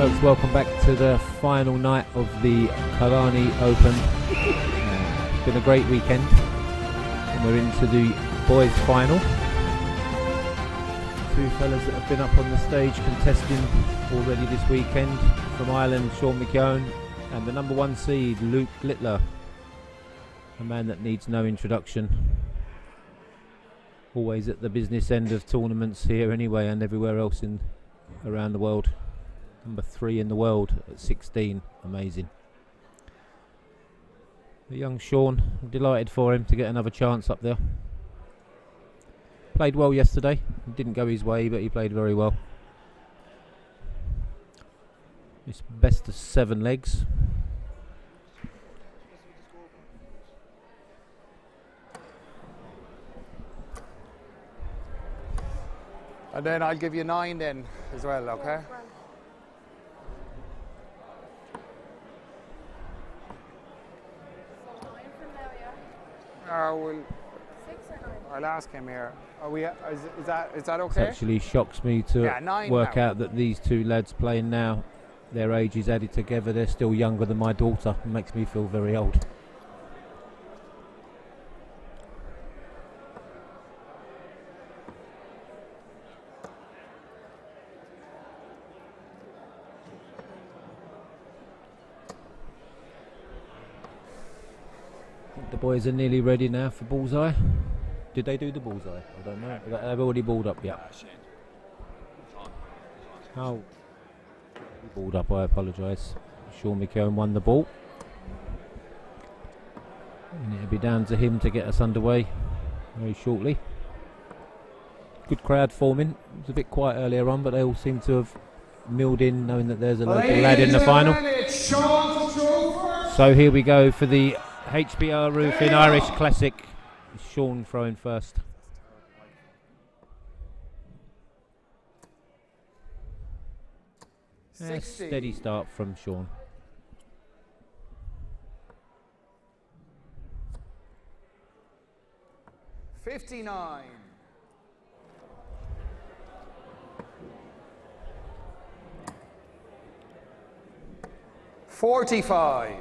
Folks, welcome back to the final night of the Killarney Open. It's been a great weekend, and we're into the boys' final. Two fellas that have been up on the stage contesting already this weekend. From Ireland, Sean McKeown, and the number one seed, Luke Littler, a man that needs no introduction. Always at the business end of tournaments here anyway, and everywhere else around the world. Number 3 in the world at 16, amazing. The young Sean, I'm delighted for him to get another chance up there. Played well yesterday, it didn't go his way, but he played very well. It's best of 7 legs. And then I'll give you 9 then as well, okay? Well, 6 or 9? I'll ask him here. Are we? Is that okay? It actually shocks me to work out that these two lads playing now, their ages added together, they're still younger than my daughter. It makes me feel very old. The boys are nearly ready now for bullseye. Did they do the bullseye? I don't know. They've already balled up, yeah. Oh, balled up, I apologise. Sean McKeown won the ball. And it'll be down to him to get us underway very shortly. Good crowd forming. It was a bit quiet earlier on, but they all seem to have milled in, knowing that there's a local lad in the final. So here we go for the HBR Roofing Irish Classic. Sean throwing first. Steady start from Sean. $59. $45.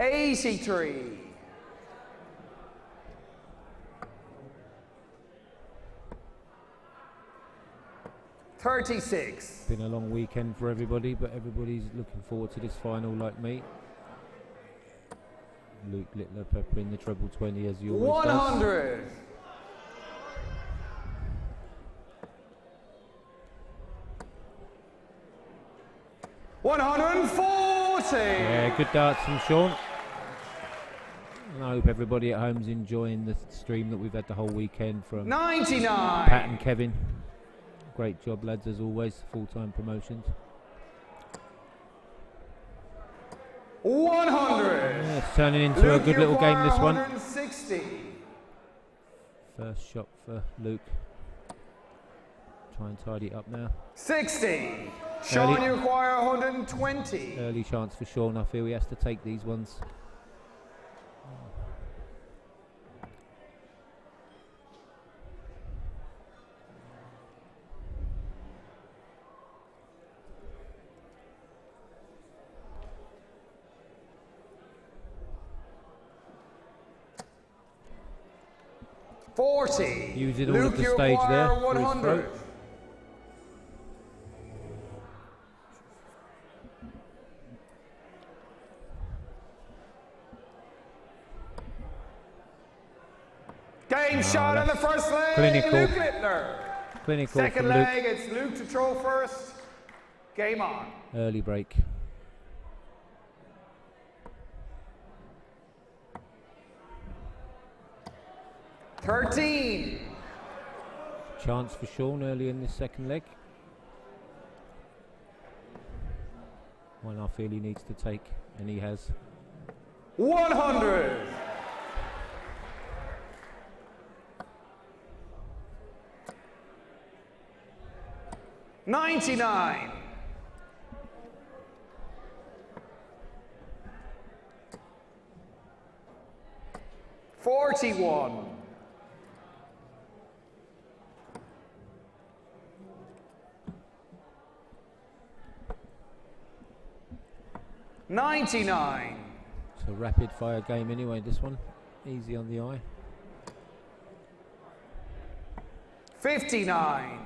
$83. $36. Been a long weekend for everybody, but everybody's looking forward to this final like me. Luke Littler peppering the treble 20 as he always 100. does. $140. Yeah, good darts from Sean. And I hope everybody at home's enjoying the stream that we've had the whole weekend from 99. Pat and Kevin. Great job, lads, as always. Full-time promotions. 100. Yeah, it's turning into a good little game, this one. 160. First shot for Luke. Try and tidy it up now. 60. Sean, you require 120. Early chance for Sean. I feel he has to take these ones. $40. Using all Luke, of the you stage require there for his 100. throat. Game shot on the first leg. Clinical. Luke Littler. Clinical Second from leg, Luke. it's Luke to throw first. Game on. Early break. $13. Chance for Sean early in this second leg. One I feel he needs to take, and he has. 100. $99. $41. 99. It's a rapid fire game anyway, this one. Easy on the eye. 59.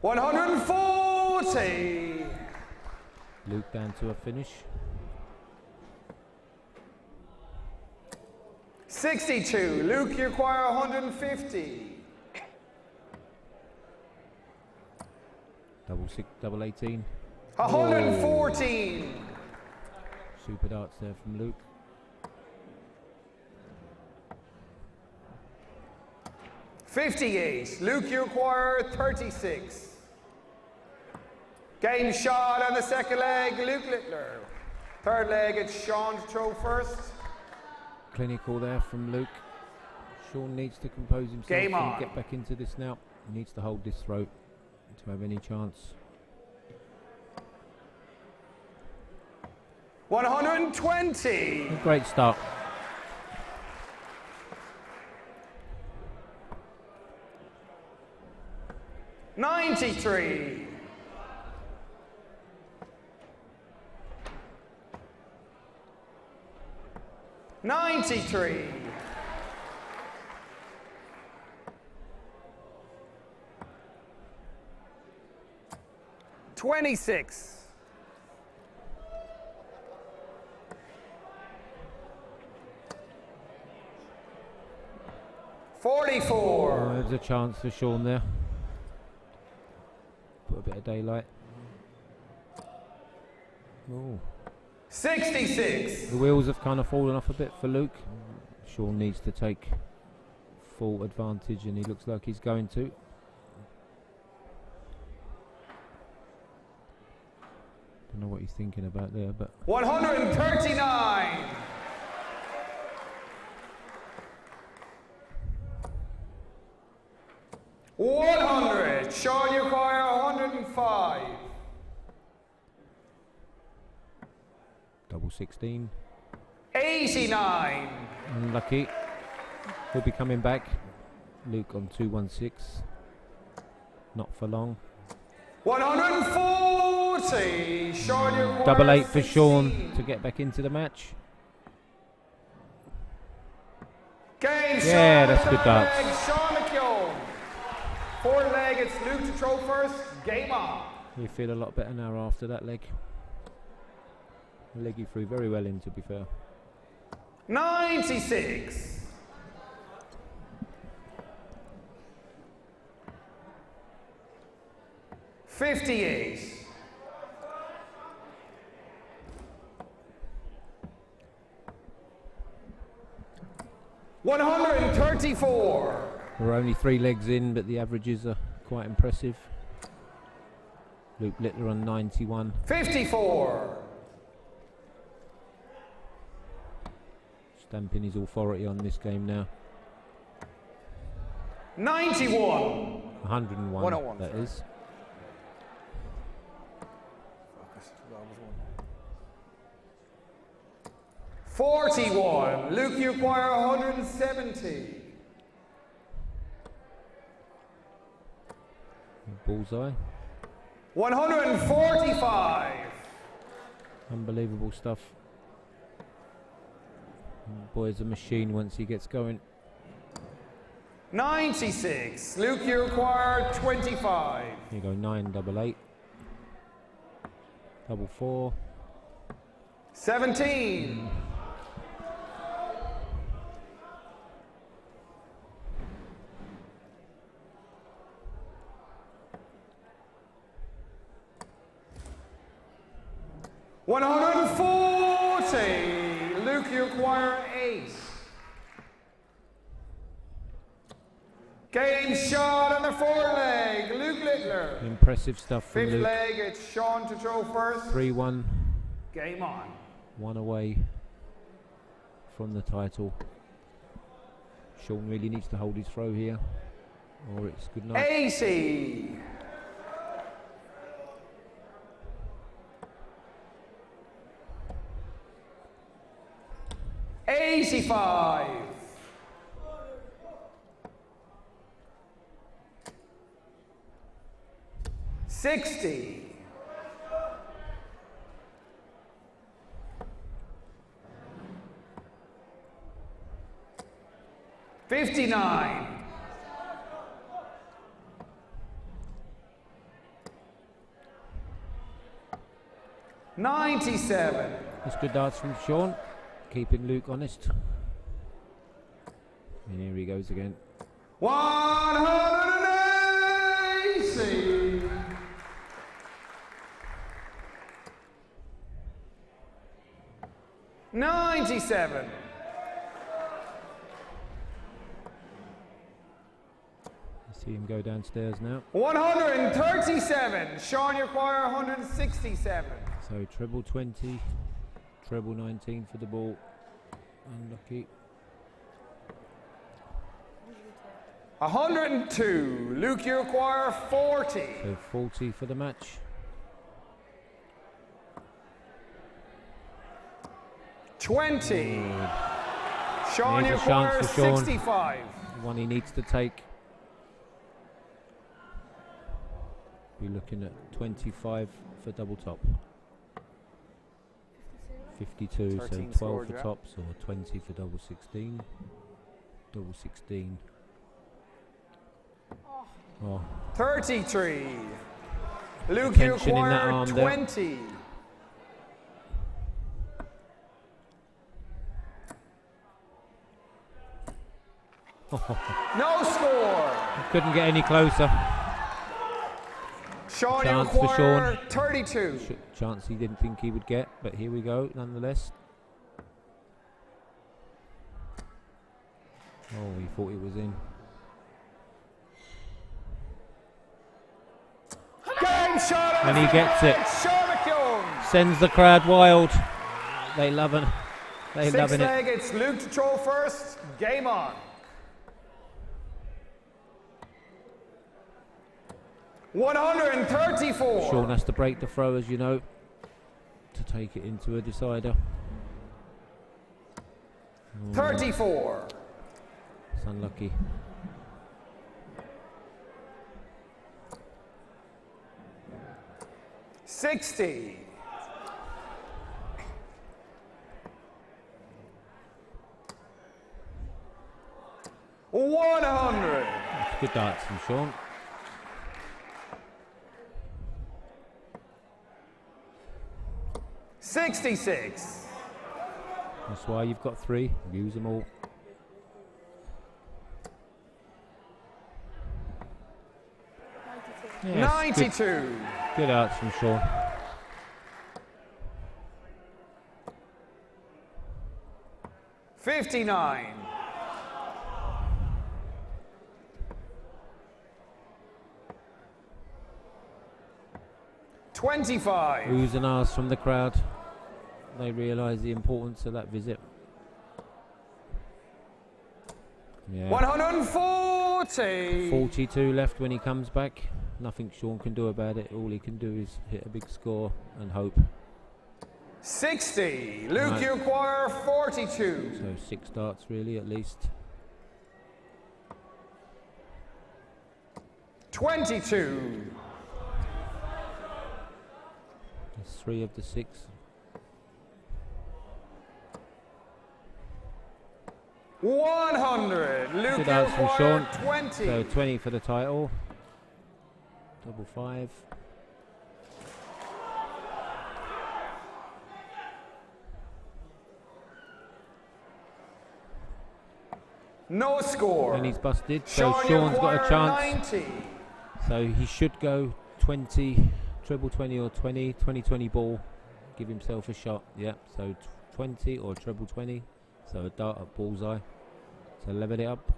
140. Luke down to a finish. 62. Luke, you require 150. Double 18. 114. Super darts there from Luke. 58. Luke, you require 36. Game shot on the second leg, Luke Littler. Third leg, it's Sean to throw first. Clinical there from Luke. Sean needs to compose himself Game on. and get back into this now. He needs to hold this throw to have any chance. 120. A great start. $93. 93. 26. 44. There's a chance for Sean there. Put a bit of daylight. Oh. 66. The wheels have kind of fallen off a bit for Luke. Sean needs to take full advantage, and he looks like he's going to. Don't know what he's thinking about there, but 139. 100. Sean, you require 105. double 16. 89. Unlucky. He'll be coming back. Luke on 216. Not for long. 140. Sean, you require Double 8 for 16. Sean to get back into the match. Game Yeah, shot. that's good darts. Leg, Sean McKeown. Fourth leg, it's Luke to throw first. Game on. You feel a lot better now after that leg. The leg you threw very well in, to be fair. 96. 58. 134. We're only 3 legs in, but the averages are quite impressive. Luke Littler on 91. 54. Stamping his authority on this game now. 91. 101, 101, that sorry. is. $41. Luke, you require 170. Bullseye. 145. Unbelievable stuff. Boy's a machine once he gets going. 96. Luke, you require 25. Here you go, 9 double 8. Double 4. 17. 140. Luke, you require 8. Game shot on the fourth leg. Luke Littler. Impressive stuff from Fifth Luke. leg, it's Sean to throw first. 3-1. Game on. 1 away from the title. Sean really needs to hold his throw here, or it's good night. 80. 85. 60. $59. 97. That's good darts from Sean, keeping Luke honest. And here he goes again. 180. 97. See him go downstairs now. 137. Sean, you require 167. So treble 20, treble 19 for the ball. Unlucky. 102. Luke, you require 40. So 40 for the match. 20. Sean, Here's you a chance require for Sean. 65. One he needs to take. Be looking at 25 for double top. 52, so 12 scored, for yeah. tops or 20 for double 16. Double 16. Oh, 33. Luke, you Tension in that require arm there. 20. No score. couldn't get any closer. Sean, you Chance for require Sean. 32. Chance he didn't think he would get, but here we go nonetheless. Oh, he thought he was in. Game shot And he gets it. Sean McKeown. Sends the crowd wild. They loving. They Six loving it. leg, it's Luke to throw first. Game on. $134. Sean has to break the throw, as you know, to take it into a decider. 34. It's unlucky. $60. $100. Good darts from Sean. $66. That's why you've got three. Use them all. Yes, 92. Good darts from Sean. $59. $25. Oohs and ahs from the crowd. They realise the importance of that visit. Yeah. 140. 42 left when he comes back. Nothing Sean can do about it. All he can do is hit a big score and hope. 60. Luke, Right. you acquire 42. So 6 darts really at least. 22. That's 3 of the 6. 100. Luke, Good you darts from Sean. acquire 20. So 20 for the title. Double 5. No score. And he's busted. So Sean, you Sean's got a acquire chance. 90. So he should go 20, treble 20 or 20, 20-20 ball. Give himself a shot. Yep. So 20 or treble 20. So a dart at bullseye. So level it up.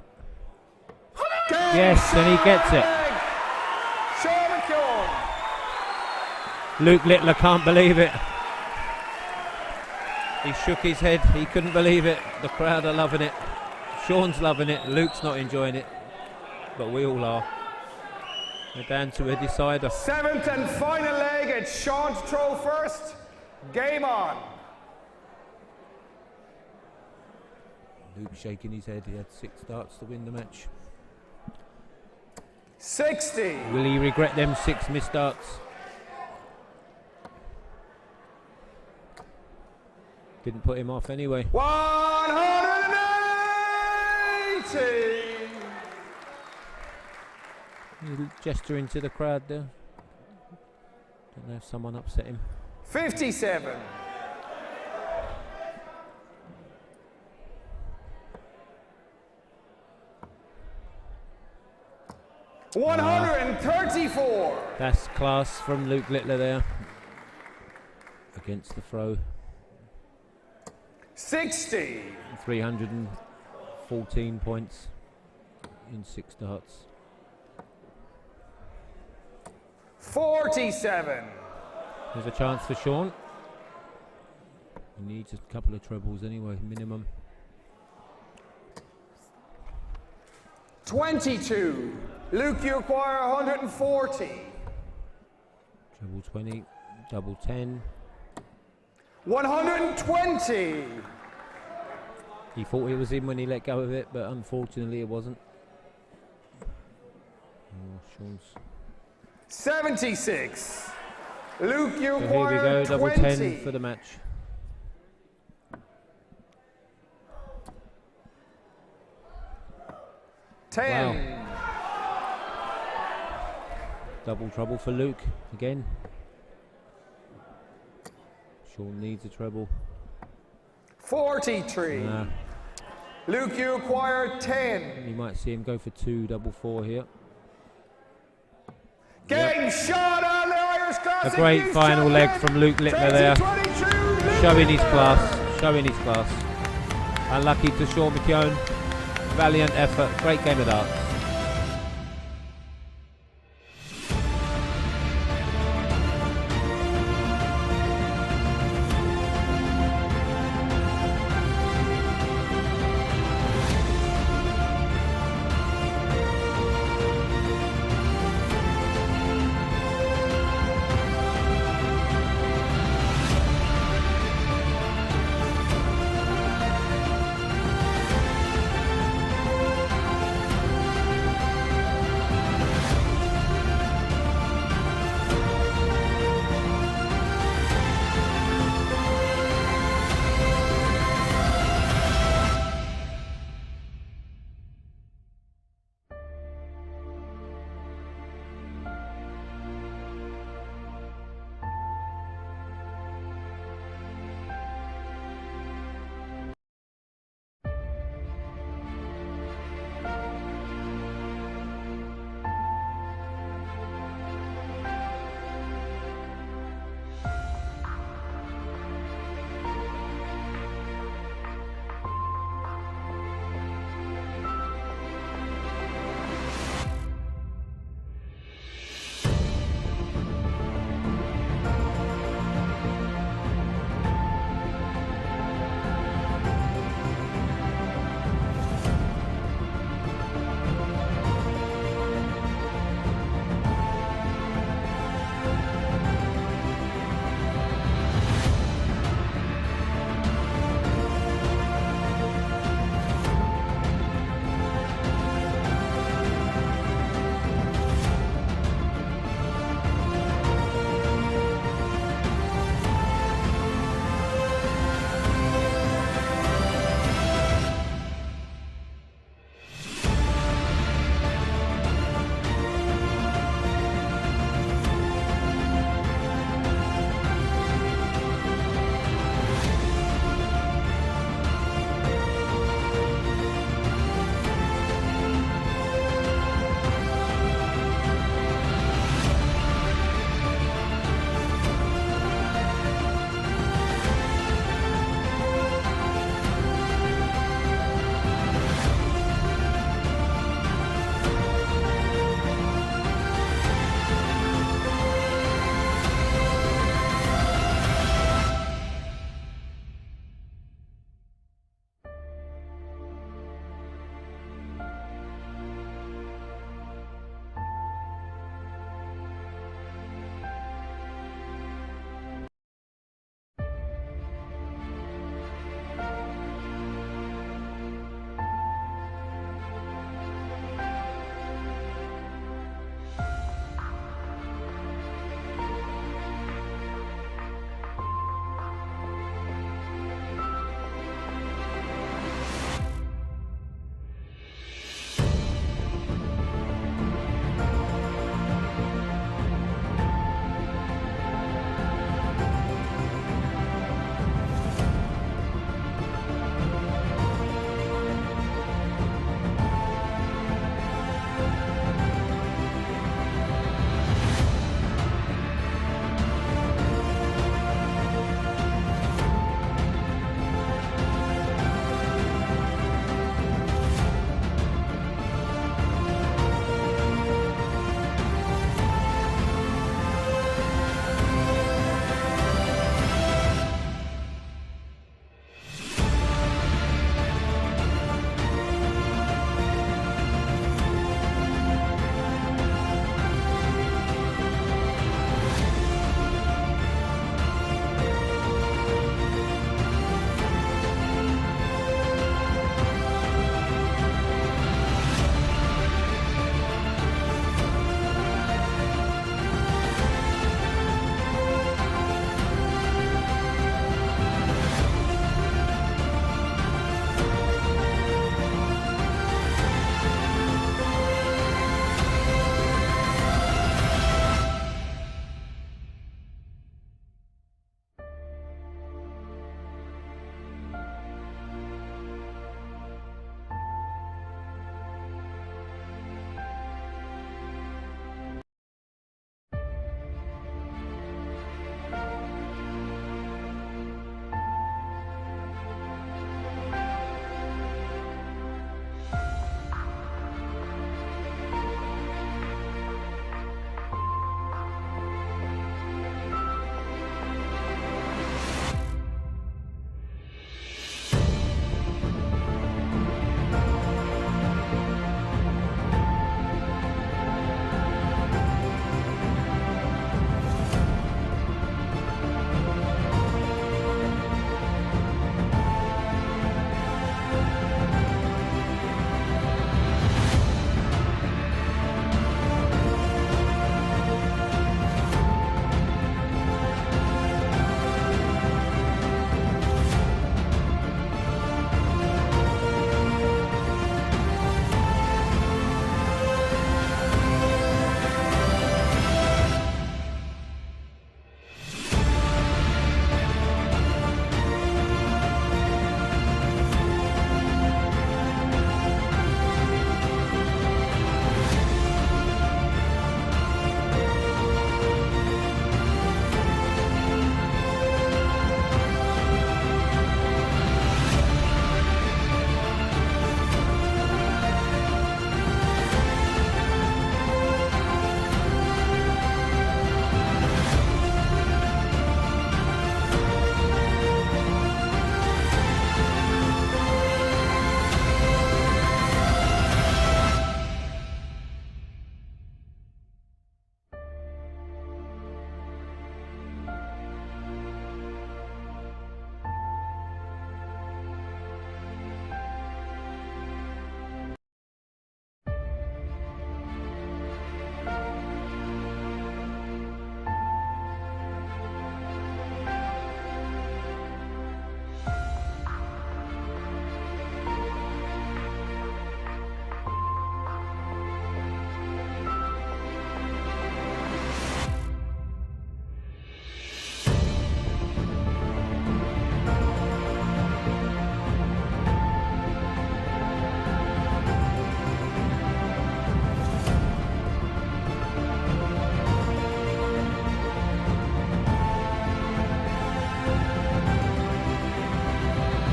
Yes, and he gets it. Sean McKeown. Luke Littler can't believe it. He shook his head. He couldn't believe it. The crowd are loving it. Sean's loving it. Luke's not enjoying it. But we all are. We're down to a decider. 7th and final leg. It's Sean to throw first. Game on. Luke shaking his head. He had 6 darts to win the match. 60. Will he regret them 6 missed starts? Didn't put him off anyway. 180. He's gesturing to the crowd there. Don't know if someone upset him. 57. Ah. 134. That's class from Luke Littler there. Against the throw. 60. 314 points in 6 starts. 47. There's a chance for Sean. He needs a couple of trebles anyway, minimum. 22. Luke, you acquire 140. Treble 20, double 10. 120. He thought it was in when he let go of it, but unfortunately it wasn't. Oh, Sean's. 76. Luke, you So here we acquire go, double 20. 10 for the match. Ten. Double trouble for Luke again. Sean needs a treble. 43. Nah, Luke, you acquire 10. you might see him go for 2 double 4 here. Game shot on the Irish Classic. A great Youth final leg Champion, from Luke Littler there. 2022, Luke Showing his Littler. class, showing his class. Unlucky to Sean McKeown. Valiant effort, great game of darts.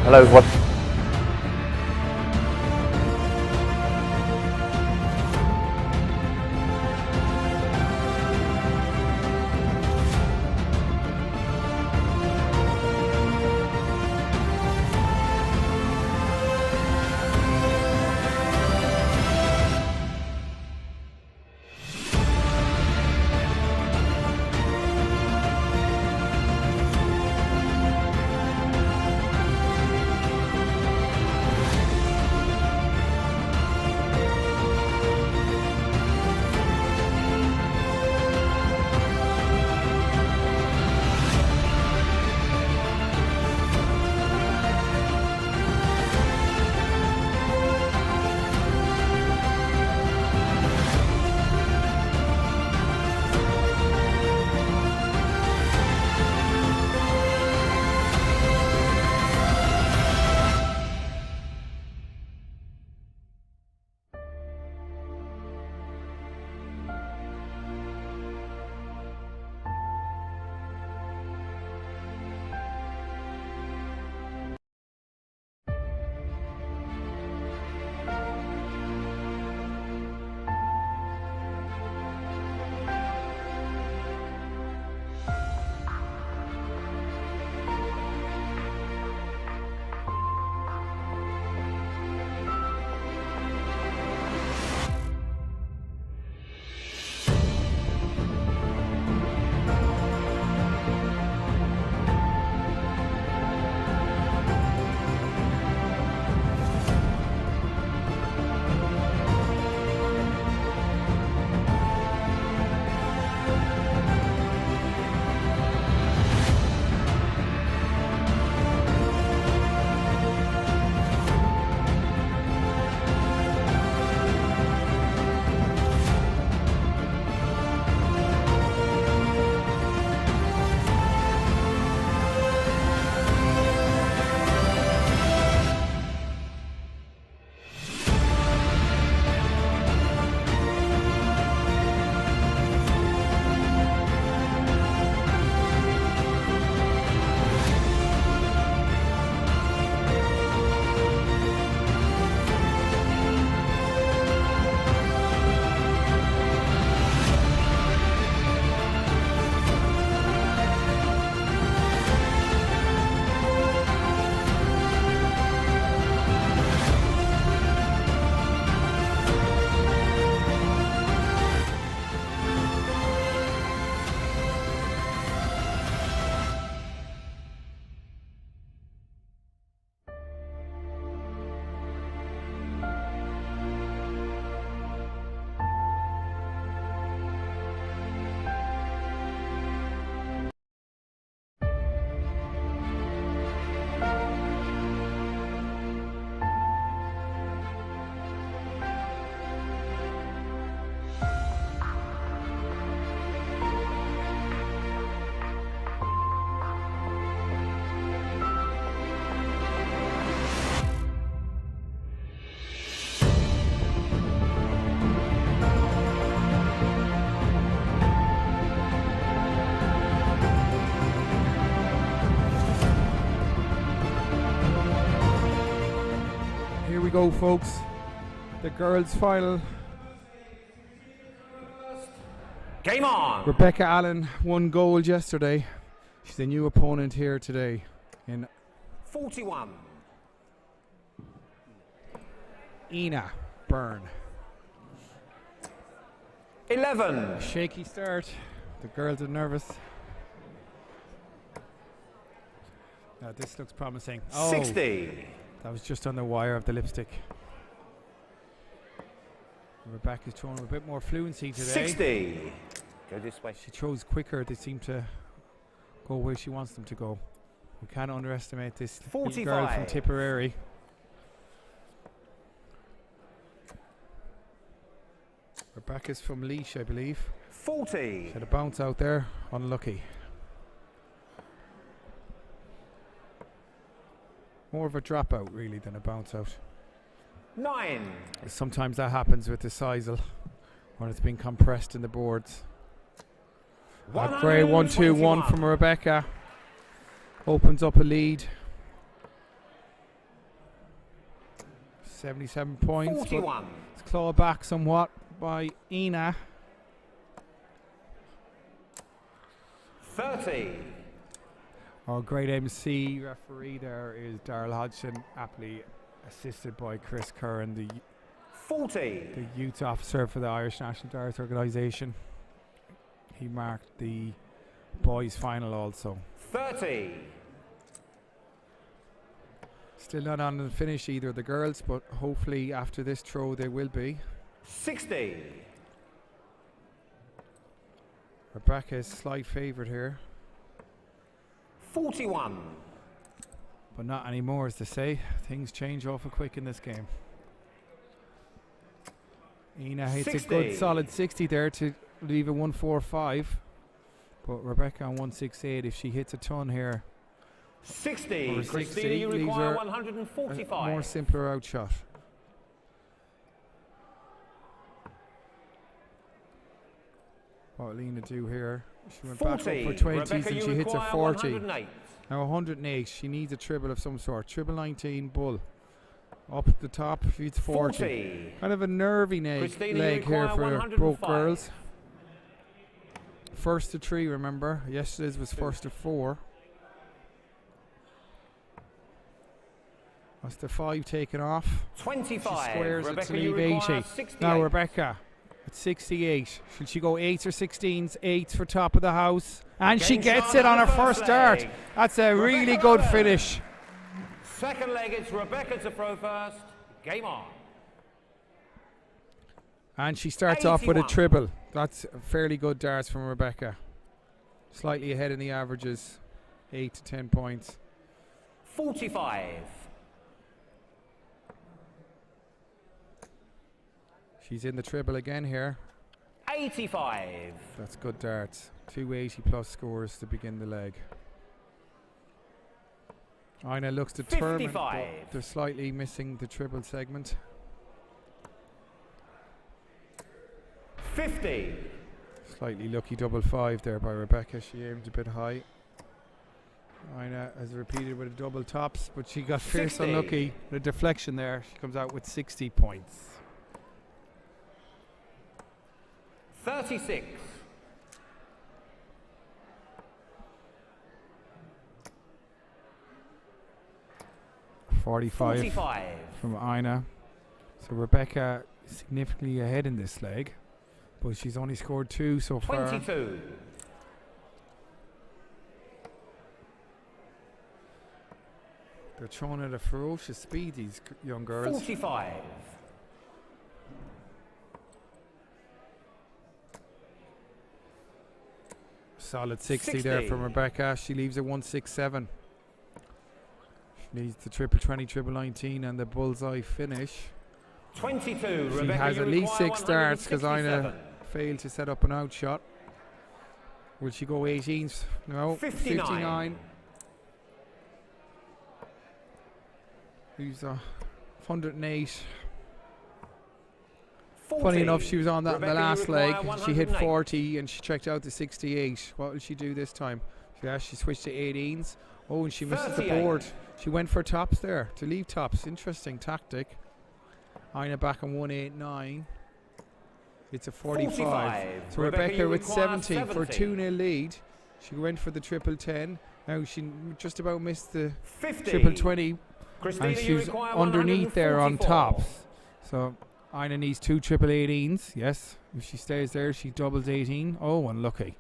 Hello, what? Go, folks. The girls' final. Game on! Rebecca Allen won gold yesterday. She's a new opponent here today. In 41. Ina Byrne. 11. Shaky start. The girls are nervous. Now this looks promising. 60. That was just on the wire of the lipstick. Rebecca's throwing a bit more fluency today. 60. Go this way. She throws quicker. They seem to go where she wants them to go. We can't underestimate this little girl from Tipperary. Rebecca's from Laois, I believe. 40. She had a bounce out there. Unlucky. More of a dropout, really, than a bounce out. 9. Sometimes that happens with the sisal when it's been compressed in the boards. Great 1-2-1 from Rebecca. Opens up a lead. 77 points. 41. It's clawed back somewhat by Ina. 30. Our great MC referee there is Darrell Hodgson, aptly assisted by Chris Curran, the 40. youth officer for the Irish National Darts Organisation. He marked the boys' final also. 30. Still not on the finish either of the girls, but hopefully after this throw they will be. 60. Rebecca is slight favourite here, 41. but not anymore, as they say. Things change awful quick in this game. Ina hits 60. a good solid 60 there to leave a 145, but Rebecca on 168, if she hits a ton here, 60. or a Christina, 60, you leaves require her 145. a more simpler outshot. What will Ina do here? She went back up 40. for 20s Rebecca, and you she hits a require 40. 108. Now 108, she needs a triple of some sort. Triple 19 bull. Up at the top, she's 40. 40. Kind of a nervy Christina, leg you here require for both 105. girls. First to 3, remember. Yesterday's was first to 4. That's the 5 taken off. 25. She squares Rebecca, it to you leave require 80. 68. Now Rebecca at 68. Should she go 8s or 16s? 8s for top of the house. And she Game gets start it on of her the first first start. leg. That's a really Rebecca good Roberts. finish. Second leg, it's Rebecca to throw first. Game on. And she starts off with a 81. triple. That's fairly good darts from Rebecca. Slightly ahead in the averages. 8 to 10 points. 45. She's in the triple again here. 85. That's good darts. 280 plus scores to begin the leg. Ina looks determined, 55. but they're slightly missing the triple segment. 50. Slightly lucky double 5 there by Rebecca. She aimed a bit high. Ina has repeated with a double tops, but she got fierce 60. unlucky. The deflection there. She comes out with 60 points. 36. 45 45. from Ina. So Rebecca significantly ahead in this leg, but she's only scored 2 so far. 22. They're throwing at a ferocious speed, these young girls. 45. Solid 60 there 60. from Rebecca. She leaves a 167. She needs the triple 20, triple 19, and the bullseye finish. 22. She Rebecca, has you at least require 6 starts because 167. Ina failed to set up an outshot. Will she go 18s? No. 59. 59. Who's 108. Funny enough, she was on that in Rebecca, the you last leg. require She hit 108. 40 and she checked out to 68. What will she do this time? She switched to 18s. Oh, and she misses the 38. board. She went for tops there, to leave tops. Interesting tactic. Ina back on 189. It's a 45. 45. So Rebecca, Rebecca you with require 70 for a 70. 2-0 lead. She went for the triple 10. Now she just about missed the 50. triple 20. Christina, And you she's require underneath there on 144. tops. So Ina needs 2 triple 18s. Yes, if she stays there, she doubles 18. Oh, unlucky.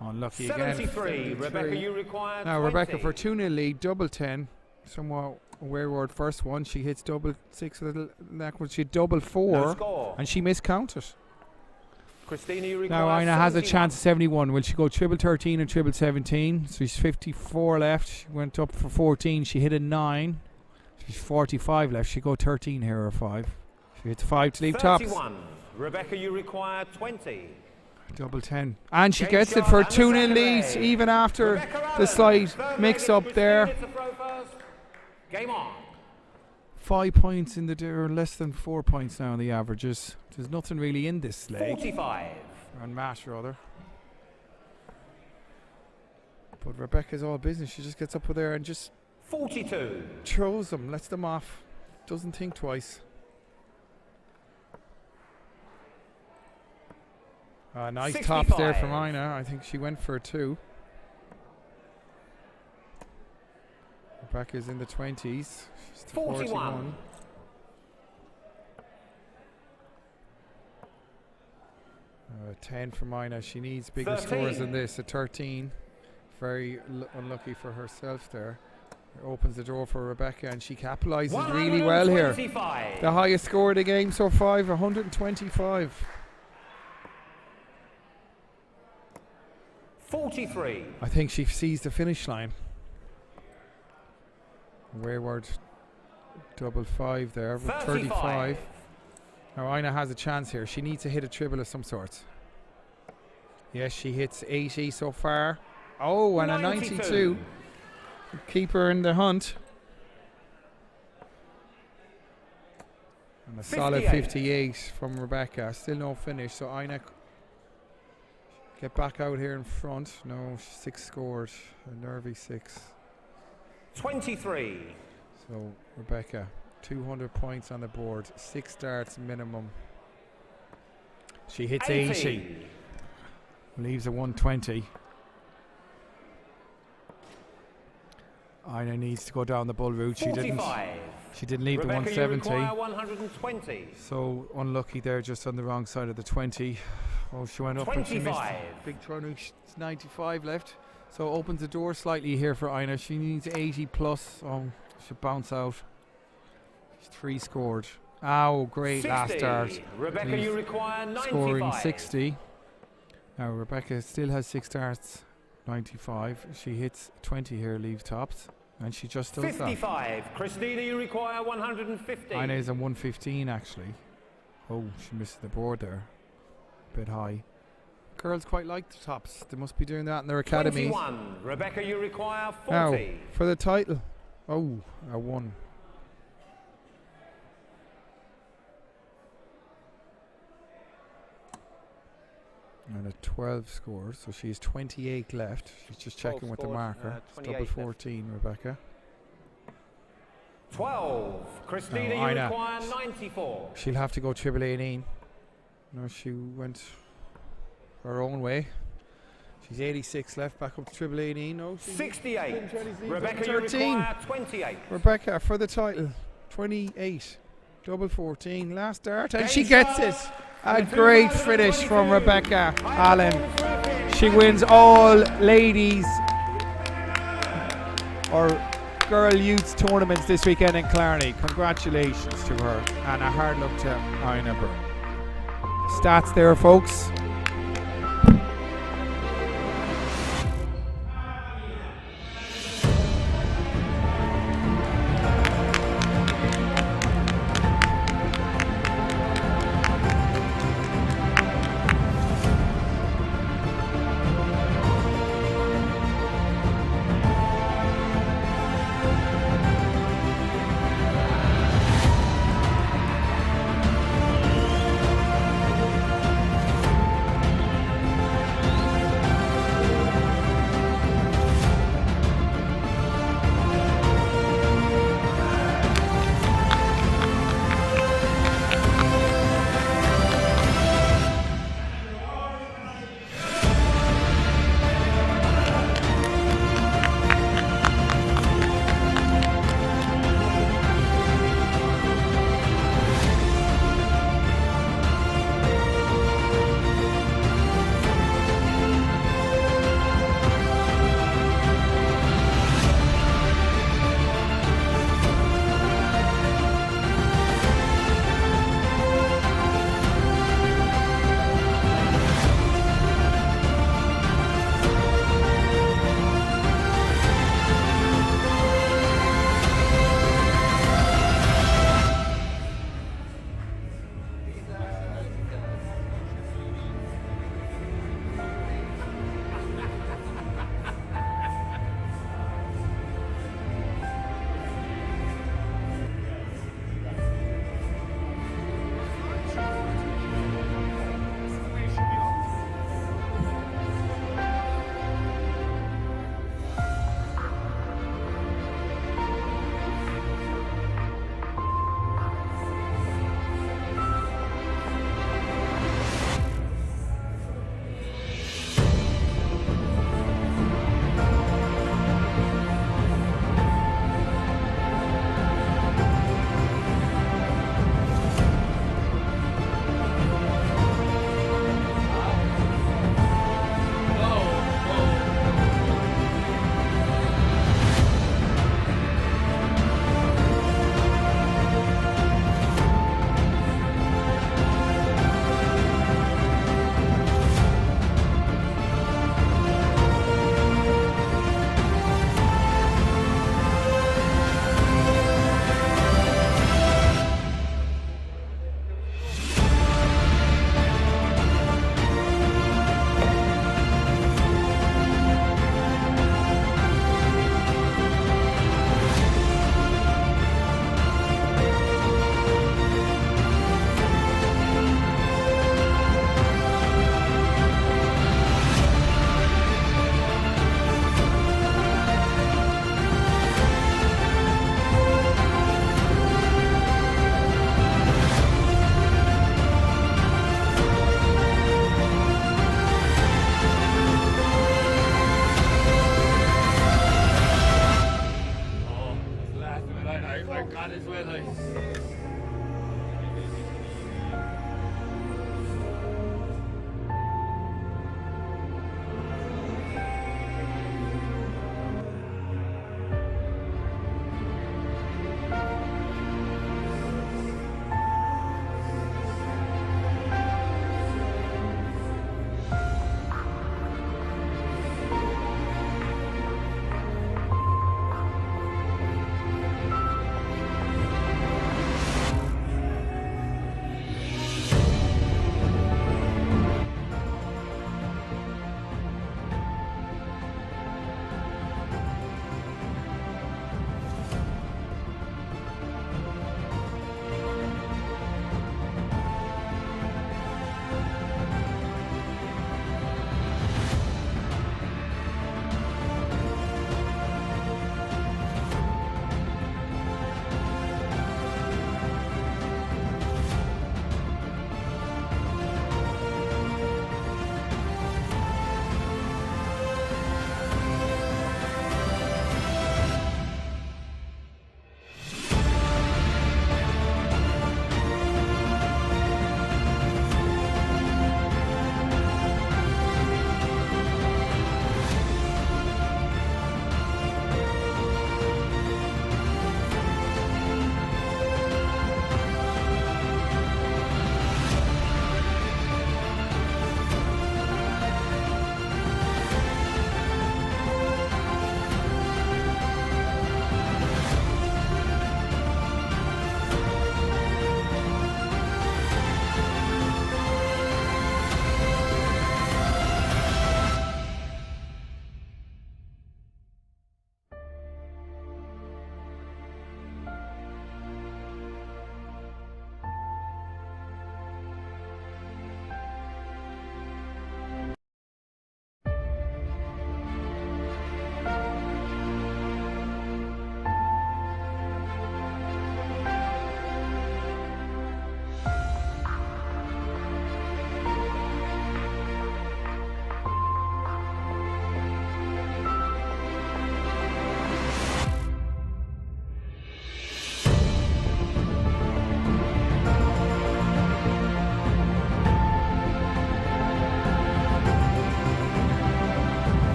Unlucky again. 73. Rebecca, you require Now 20. Rebecca for 2-0 lead, double 10. Somewhat a wayward first one. She hits double 6 with a neck, but she double 4, No score. and she miscounted. Christina, you require Now Ina has a 71. chance of 71. Will she go triple 13 and triple 17? So she's 54 left. She went up for 14. She hit a 9. She's 45 left. She go 13 here or 5. She hits 5 to leave tops. 31. Rebecca, you require 20. Double 10. And she Game gets it shot for and the 2-0 second leads, leg. even after Rebecca the Allen. slight Third mix leg, up it's there. Christina to throw first. Game on. 5 points in the or less than 4 points now in the averages. There's nothing really in this leg. 45. On match rather. But Rebecca's all business. She just gets up with there and just 42. throws them, lets them off. doesn't think twice. Nice 65. tops there from Ina. I think she went for a 2. Rebecca's in the 20s. She's to 41. 10 from Ina. She needs bigger 13. scores than this. A 13. Very unlucky for herself there. Opens the door for Rebecca, and she capitalizes really well here. 125. The highest score of the game so far, 125. 43. I think she sees the finish line. Wayward double 5 there, 35. Now Ina has a chance here. She needs to hit a triple of some sort. Yes, she hits 80 so far. Oh, and 92. a 92. Keep her in the hunt. And a solid 58 from Rebecca. Still no finish, so Ina get back out here in front. No, 6 scored. A nervy 6. 23. So Rebecca, 200 points on the board. 6 starts minimum. She hits 80. Leaves a 120. Ina needs to go down the bull route. She didn't leave Rebecca, the 170. you require 120. So unlucky there, just on the wrong side of the 20. Oh, she went up and she missed. 25. Big turnout. 95 left. So opens the door slightly here for Ina. She needs 80 plus. Oh, should bounce out. She's 3 scored. Ow, great 60. last start. Rebecca, you require 95. Scoring 60. Now Rebecca still has 6 starts. 95. She hits 20 here, leave tops. And she just does 55. Christina, you require 150. that. Ina is on 115 actually. Oh, she missed the board there. Bit high. Girls quite like the tops. They must be doing that in their academies. 21. Rebecca, you require 40. Now, for the title. Oh, a 1. And a 12 score, so she's 28 left. She's just checking with the marker. It's double 14, Rebecca. 12. Christina, No, you Ina. require 94. She'll have to go triple 18. No, she went her own way. She's 86 left, back up to triple 18. No, 68. Rebecca, you 13. require 28. Rebecca for the title. 28. Double 14. Last start, and Game she gets it. start. A great finish from Rebecca Allen. She wins all ladies or girl youth tournaments this weekend in Killarney. Congratulations to her, and a hard luck to Ina Burr. Stats there, folks. I forgot as well.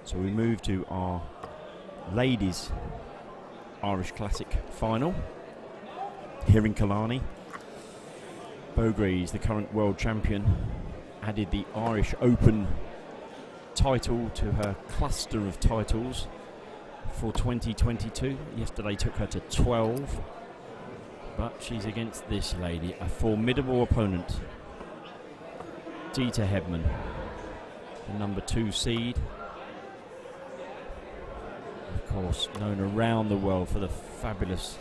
So we move to our ladies Irish Classic final here in Killarney. Bogrees, the current world champion, added the Irish Open title to her cluster of titles for 2022. Yesterday took her to 12, but she's against this lady, a formidable opponent, Dita Hedman, the number 2 seed. Of course, known around the world for the fabulous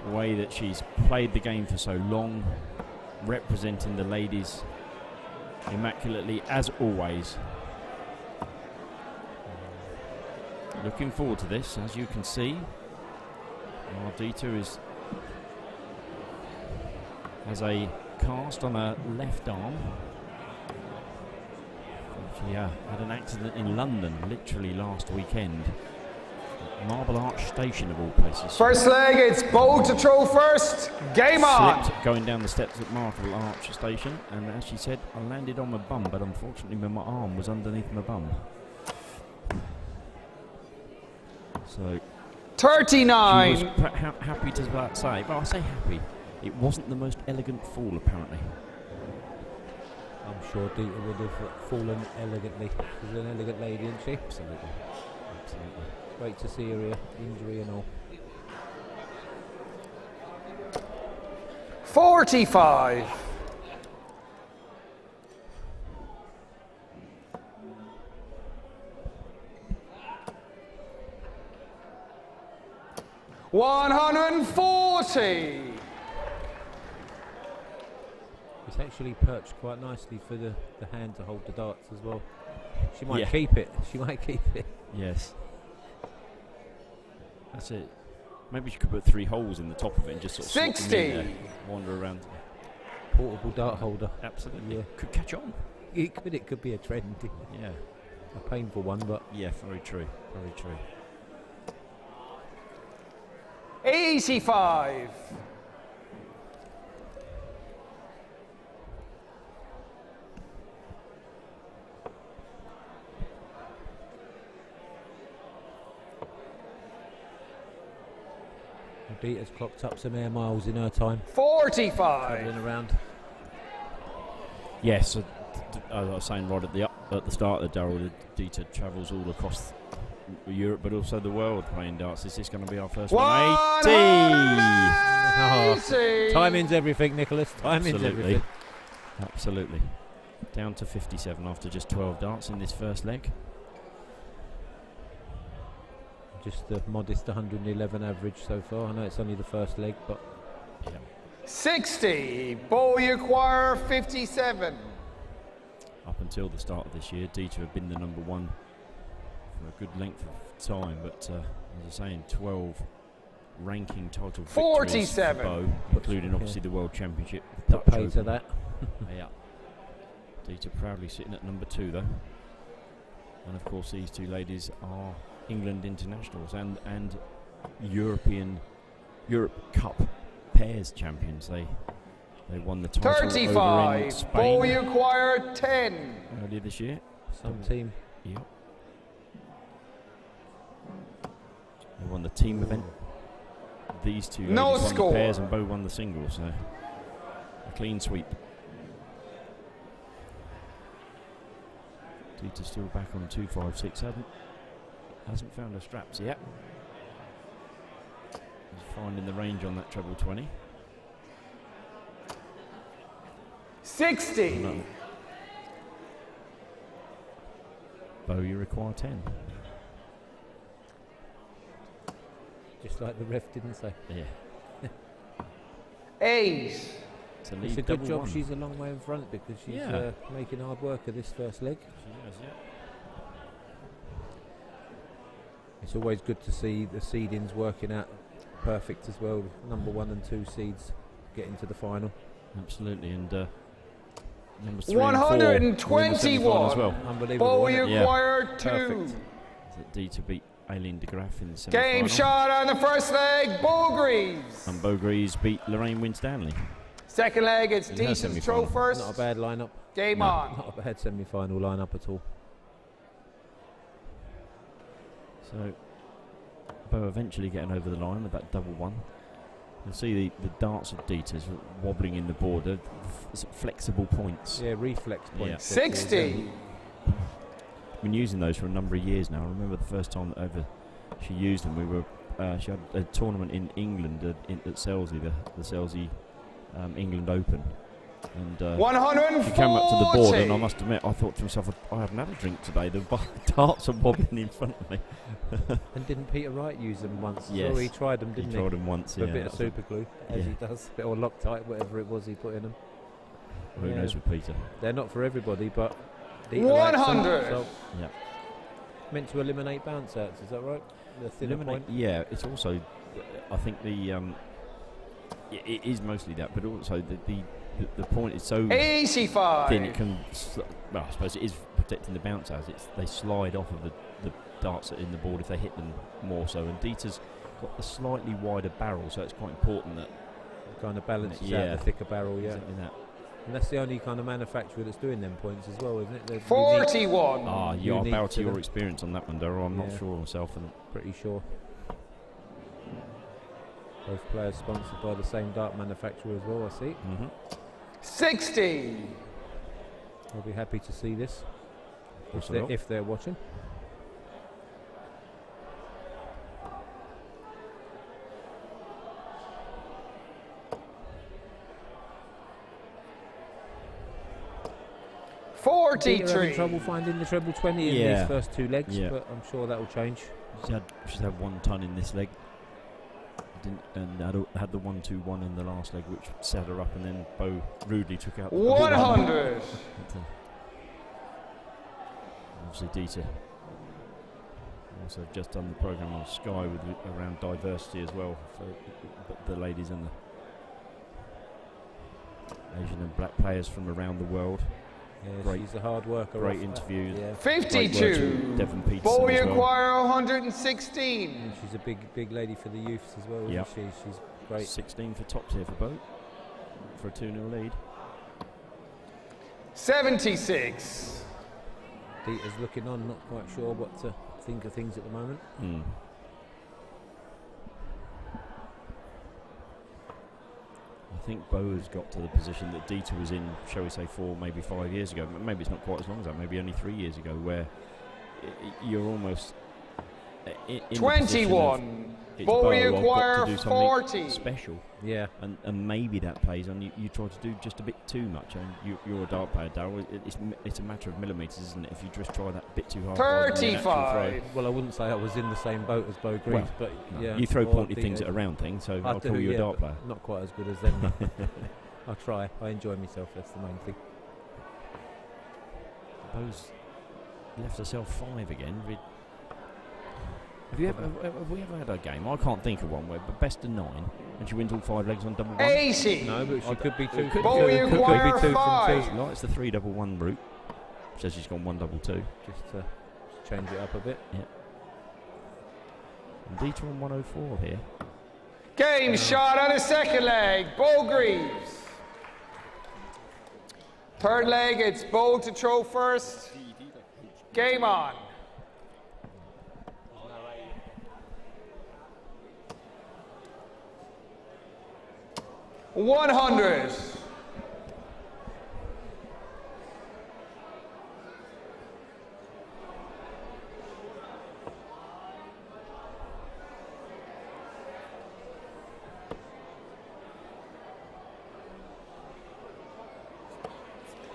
way that she's played the game for so long, representing the ladies immaculately as always. Looking forward to this, as you can see. Dita has a cast on her left arm, She had an accident in London literally last weekend. Marble Arch Station of all places. First leg, it's Bo to throw first. Game on. Slipped going down the steps at Marble Arch Station, and as she said, I landed on my bum, but unfortunately my arm was underneath my bum. So 39. she was happy to say, but I say happy. It wasn't the most elegant fall, apparently. I'm sure Dita would have fallen elegantly. She's an elegant lady, isn't she? Absolutely. Absolutely. Great to see her here, injury and all. 45. $140. It's actually perched quite nicely for the hand to hold the darts as well. She might Yeah. keep it. She might keep it. Yes. That's it. Maybe she could put 3 holes in the top of it and just sort of slot them in 60. there, wander around. Portable dart holder. Absolutely. Yeah. Could catch on. It could be a trend. Yeah. A painful one, but Yeah, very true. Very true. 85. Dita's clocked up some air miles in her time. 45. Travelling around. Yes, as I was saying right at the start of the Daryl, Dita travels all across Europe, but also the world playing darts. Is this going to be our first 180? 180. Timing's everything, Nicholas. Timing's Absolutely. everything. Absolutely. Down to 57 after just 12 darts in this first leg. Just a modest 111 average so far. I know it's only the first leg, but 60. Bo acquire 57. Up until the start of this year, Dita had been the number one for a good length of time, but as I was saying, 12 ranking title victories 47. for Bo, including obviously the World Championship. put Dutch pay to Open. that. Yeah. Dita proudly sitting at number 2 though. And of course these two ladies are England internationals and Europe Cup pairs champions. They won the title over in 35. Spain Bo acquire 10. earlier this year. Some team. Yep. They won the team event. These two No ladies won score. the pairs and Bo won the singles, so a clean sweep. Dita's still back on 256. Hasn't found her straps yet. He's finding the range on that treble 20. 60. No. Bo, you require 10. Just like the ref didn't say. Yeah. 8. To lead It's a good double job one. she's a long way in front because she's Yeah. making hard work of this first leg. She has, yeah. It's always good to see the seedings working out perfect as well. Number 1 and 2 seeds getting to the final. Absolutely, and numbers 3 and 4 were in the semi-final as well. Unbelievable. Bo wasn't it? Yeah. acquire 2. Perfect. That Dita beat Aileen de Graaf in the Game semi-final. shot on the first leg. Bo Greaves. And Bo Greaves beat Lorraine Winstanley. Second leg, it's In her decent throw semi-final. first. Not a bad lineup. Game No. on. Not a bad semi-final lineup at all. So Bo eventually getting over the line with that double one. You'll see the darts of Dita's wobbling in the board. They're flexible points. Yeah, reflex points. 60. Been using those for a number of years now. I remember the first time that ever she used them. We were she had a tournament in England at Selsley, the Selsley England Open, and she 140. came up to the board, and I must admit, I thought to myself, I haven't had a drink today. The darts are wobbling in front of me. And didn't Peter Wright use them once? Yes. So he tried them, didn't He tried them once. With Yeah, a bit of that's it. super glue, as Yeah. he does, or Loctite, whatever it was he put in them. Who Yeah. knows with Peter? They're not for everybody, but Dita likes them, 100. so Yeah. meant to eliminate bounce outs, is that right? The thinner point. Yeah, it's also, I think it is mostly that, but also the point is so 85. thin it can. Well, I suppose it is protecting the bounce as. They slide off of the darts in the board if they hit them more so. And Dieter's got a slightly wider barrel, so it's quite important that it kind of balances out the thicker barrel, yeah. Exactly that. And that's the only kind of manufacturer that's doing them points as well, isn't it? They're 41. I'll bow to your experience on that one, Daryl. I'm not sure myself. And pretty sure. Both players sponsored by the same dart manufacturer as well, I see. 60. I'll be happy to see this if they're watching. Dieter having trouble finding the treble 20 in these first two legs, but I'm sure that will change. She's had 1 ton in this leg. And had the 1-2-1 in the last leg, which set her up, and then Bo rudely took out 100. Obviously, Dieter also just done the program on Sky around diversity as well for the ladies and the Asian and black players from around the world. Yeah, she's a hard worker. Great interview. 52. Devon Peterson. Bowie acquire 116. And she's a big lady for the youths as well, isn't she? She's great. 16 for tops here for Bo for a 2-0 lead. 76. Dieter's looking on, not quite sure what to think of things at the moment. I think Bo has got to the position that Dieter was in, shall we say, 4, maybe 5 years ago. Maybe it's not quite as long as that, maybe only 3 years ago, where you're almost in 21. Bowie acquire to do 40. Special. Yeah. And maybe that plays on. You try to do just a bit too much. And you're a dart player, Darryl. It's a matter of millimetres, isn't it? If you just try that bit too hard. 35. Well, I wouldn't say I was in the same boat as Bo Greaves, but yeah. You throw pointy things at around things, so I'll call you a dart player. Not quite as good as them. I try. I enjoy myself. That's the main thing. Bo's left herself 5 again. Have we ever had a game? I can't think of one where, but best of 9, and she wins all 5 legs on double 1. 80. No, but she could be 2. Bowie acquire 5. No, it's the 3-1 route. Says she's gone 1-2. Just to change it up a bit. Yeah. And Dieter on 104 here. Game shot on the second leg. Bo Greaves. Third leg, it's Bo to throw first. Game on. 100.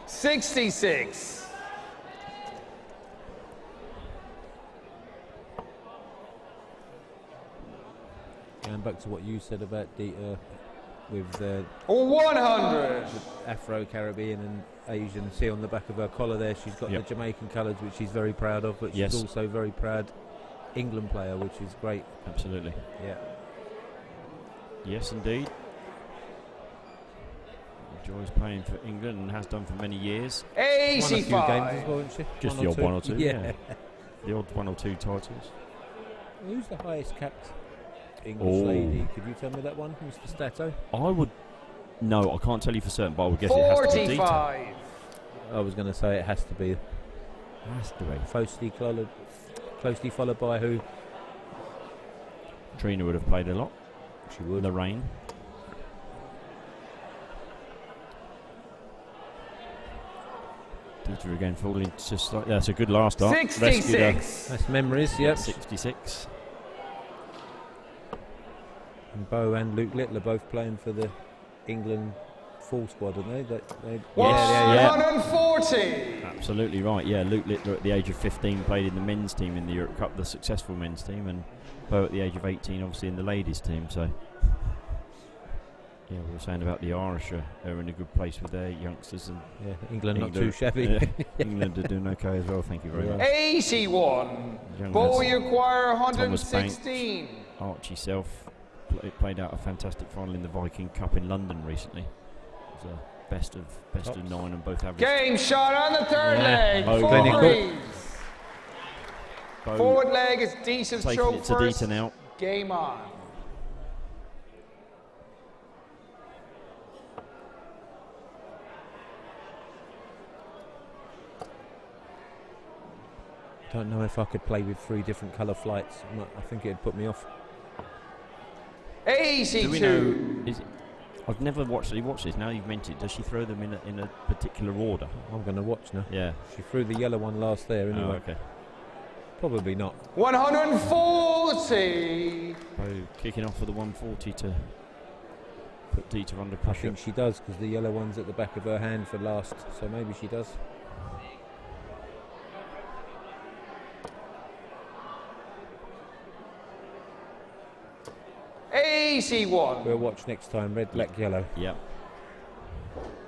$66. Going back to what you said about Dieter with 100. Afro-Caribbean and Asian. See on the back of her collar there, she's got the Jamaican colours, which she's very proud of, but she's also very proud England player, which is great. Absolutely. Yeah. Yes, indeed. Enjoys playing for England and has done for many years. 85. Won a few games as well, hasn't she? Just the odd 1 or 2. Yeah. The odd 1 or 2 titles. Who's the highest capped English lady? Could you tell me that one, Mr. Stato? No, I can't tell you for certain, but I would guess it has to be 45. I was going to say it has to be. Has to be. Closely followed by who? Trina would have played a lot. She would. Lorraine. Dieter again falling just like that's a good last dart. 66. That's memories, yep. 66. And Bo and Luke Littler both playing for the England full squad, aren't they? 140. Absolutely right. Yeah, Luke Littler at the age of 15 played in the men's team in the Europe Cup, the successful men's team, and Bo at the age of 18, obviously in the ladies' team. So, yeah, we were saying about the Irish are in a good place with their youngsters, and England not too shabby. England are doing okay as well. Thank you very much. 81. Bowie acquire 116. Archie Self played out a fantastic final in the Viking Cup in London recently. best of 9 and both average. Game shot on the third leg. Bo Four clinical. greens. Bo Forward leg is decent taking throw it to first. Dieter now. Game on. Don't know if I could play with 3 different colour flights. I think it'd put me off. Do we know? AC2. Is it, I've never watched this. Now you've mentioned it. Does she throw them in a particular order? I'm going to watch now. Yeah. She threw the yellow one last there anyway. Oh, okay. Probably not. 140. Bo kicking off for the 140 to put Dieter under I pressure. think she does, because the yellow one's at the back of her hand for last, so maybe she does. AC1. We'll watch next time. Red, black, yellow. Yeah.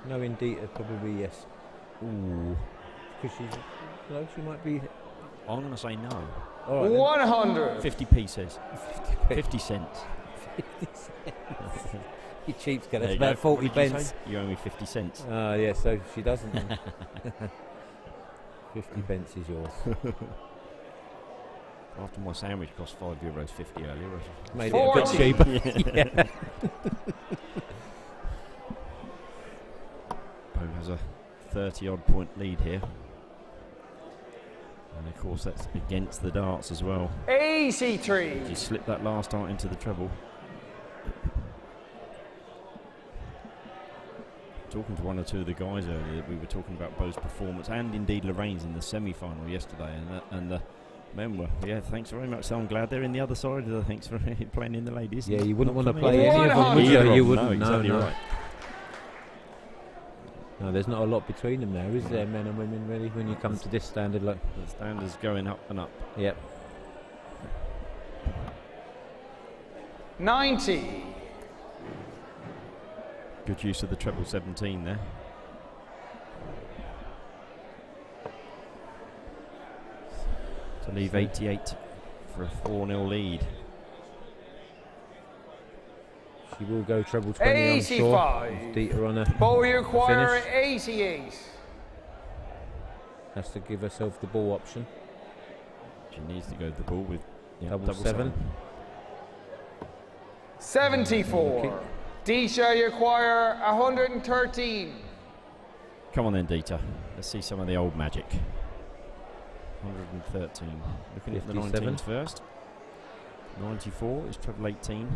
No, indeed, probably yes. Ooh. Because she's, no, she might be. I'm going to say no. All right, then. 100. 50p says. 50 cents. You cheapskate. There That's you about go. 40 What did you pence. say? You owe me 50 cents. Ah, yeah, so she doesn't. then. 50 pence is yours. After my sandwich cost €5.50 earlier. Made it a bit 40. cheaper. Yeah. Bo has a 30-odd point lead here. And of course that's against the darts as well. AC3. She slipped that last dart into the treble. Talking to one or two of the guys earlier, we were talking about Bo's performance and indeed Lorraine's in the semi-final yesterday, and the men were, thanks very much. So I'm glad they're in the other side. Thanks for playing in the ladies. Yeah, you wouldn't Not want to for me. play any of them, would Either you? of You them, wouldn't. no, exactly right. No, there's not a lot between them now, is there, men and women, really, when you come to this standard? Like, The standards going up and up. yep. 90. Good use of the treble 17 there. To leave 88 for a 4-0 lead. She will go treble 20, I'm sure. 85. Dieter on her. Bo, you acquire Finish. 88. Has to give herself the ball option. She needs to go to the ball with Double seven. 74. Disha, you acquire 113. Come on then, Dieter. Let's see some of the old magic. 113. Looking at the 57. 19s first. 94 is treble 18.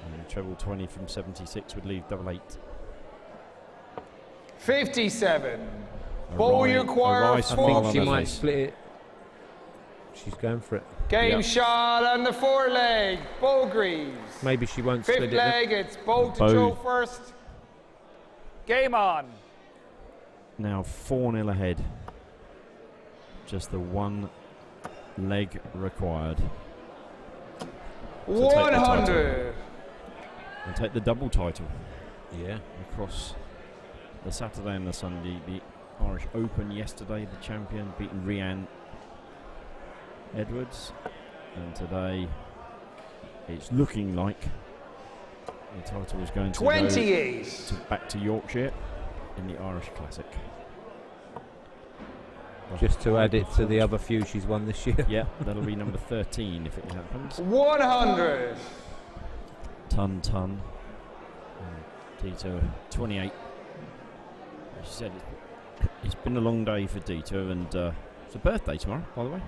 And treble 20 from 76 would leave double 8. 57. Bo, you acquire a wry I smile think on she her might face. split it. She's going for it. Game Yeah. shot on the 4 leg. Bo agrees. Maybe she won't Fifth split it. leg, it's Bo to Bo. throw first. Game on. Now 4-0 ahead. Just the one leg required. take the title. 100. And take the double title Yeah. across the Saturday and the Sunday. The Irish Open yesterday, the champion beating Rhiannon Edwards. And today it's looking like the title is going to 28. go back to Yorkshire in the Irish Classic. Just to add it to the other few she's won this year. Yeah, that'll be number 13 if it happens. 100. Ton. Dieter, 28. She said it's been a long day for Dieter, and it's a birthday tomorrow, by the way.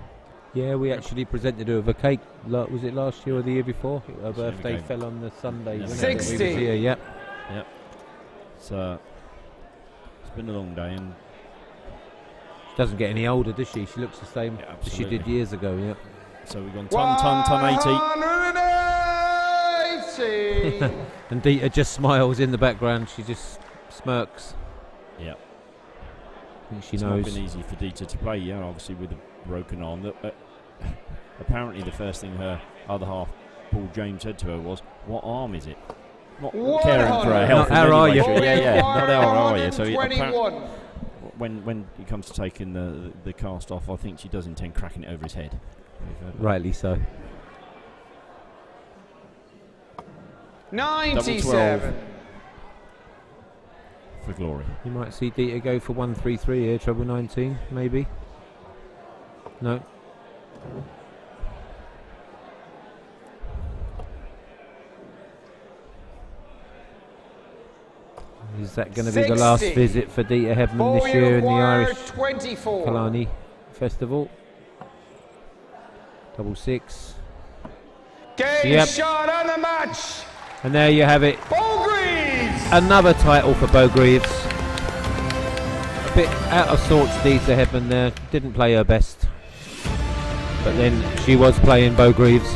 Yeah, we actually presented her with a cake. Was it last year or the year before? Her birthday game. fell on the Sunday. Yeah, wasn't it, that we was 60. here, yep. So it's been a long day, and She doesn't get any older, does she? She looks the same Yeah, as she did absolutely. years ago, yeah. so we've gone ton 80. 180. And Dieter just smiles in the background. She just smirks. Yeah, I think she it's knows. not been easy for Dieter to play. Yeah, obviously with a broken arm. Apparently, the first thing her other half, Paul James, said to her was, "What arm is it?" Not caring for her 100. health. Not in how are any you? way, yeah. Not how are you? So 121. when it comes to taking the cast off, I think she does intend cracking it over his head. Rightly so. 97. for glory. You might see Dieter go for 133 here, treble 19, maybe. No. Is that going to be the last 60. visit for Dieter Hebman this year in the Irish 24. Killarney Festival? Double 6. Game Yep. shot on the match. And there you have it. Bo Greaves. Another title for Bo Greaves. A bit out of sorts, Dieter Hebman there. Didn't play her best. But then she was playing Bo Greaves.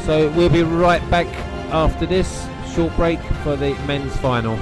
So we'll be right back after this short break for the men's final.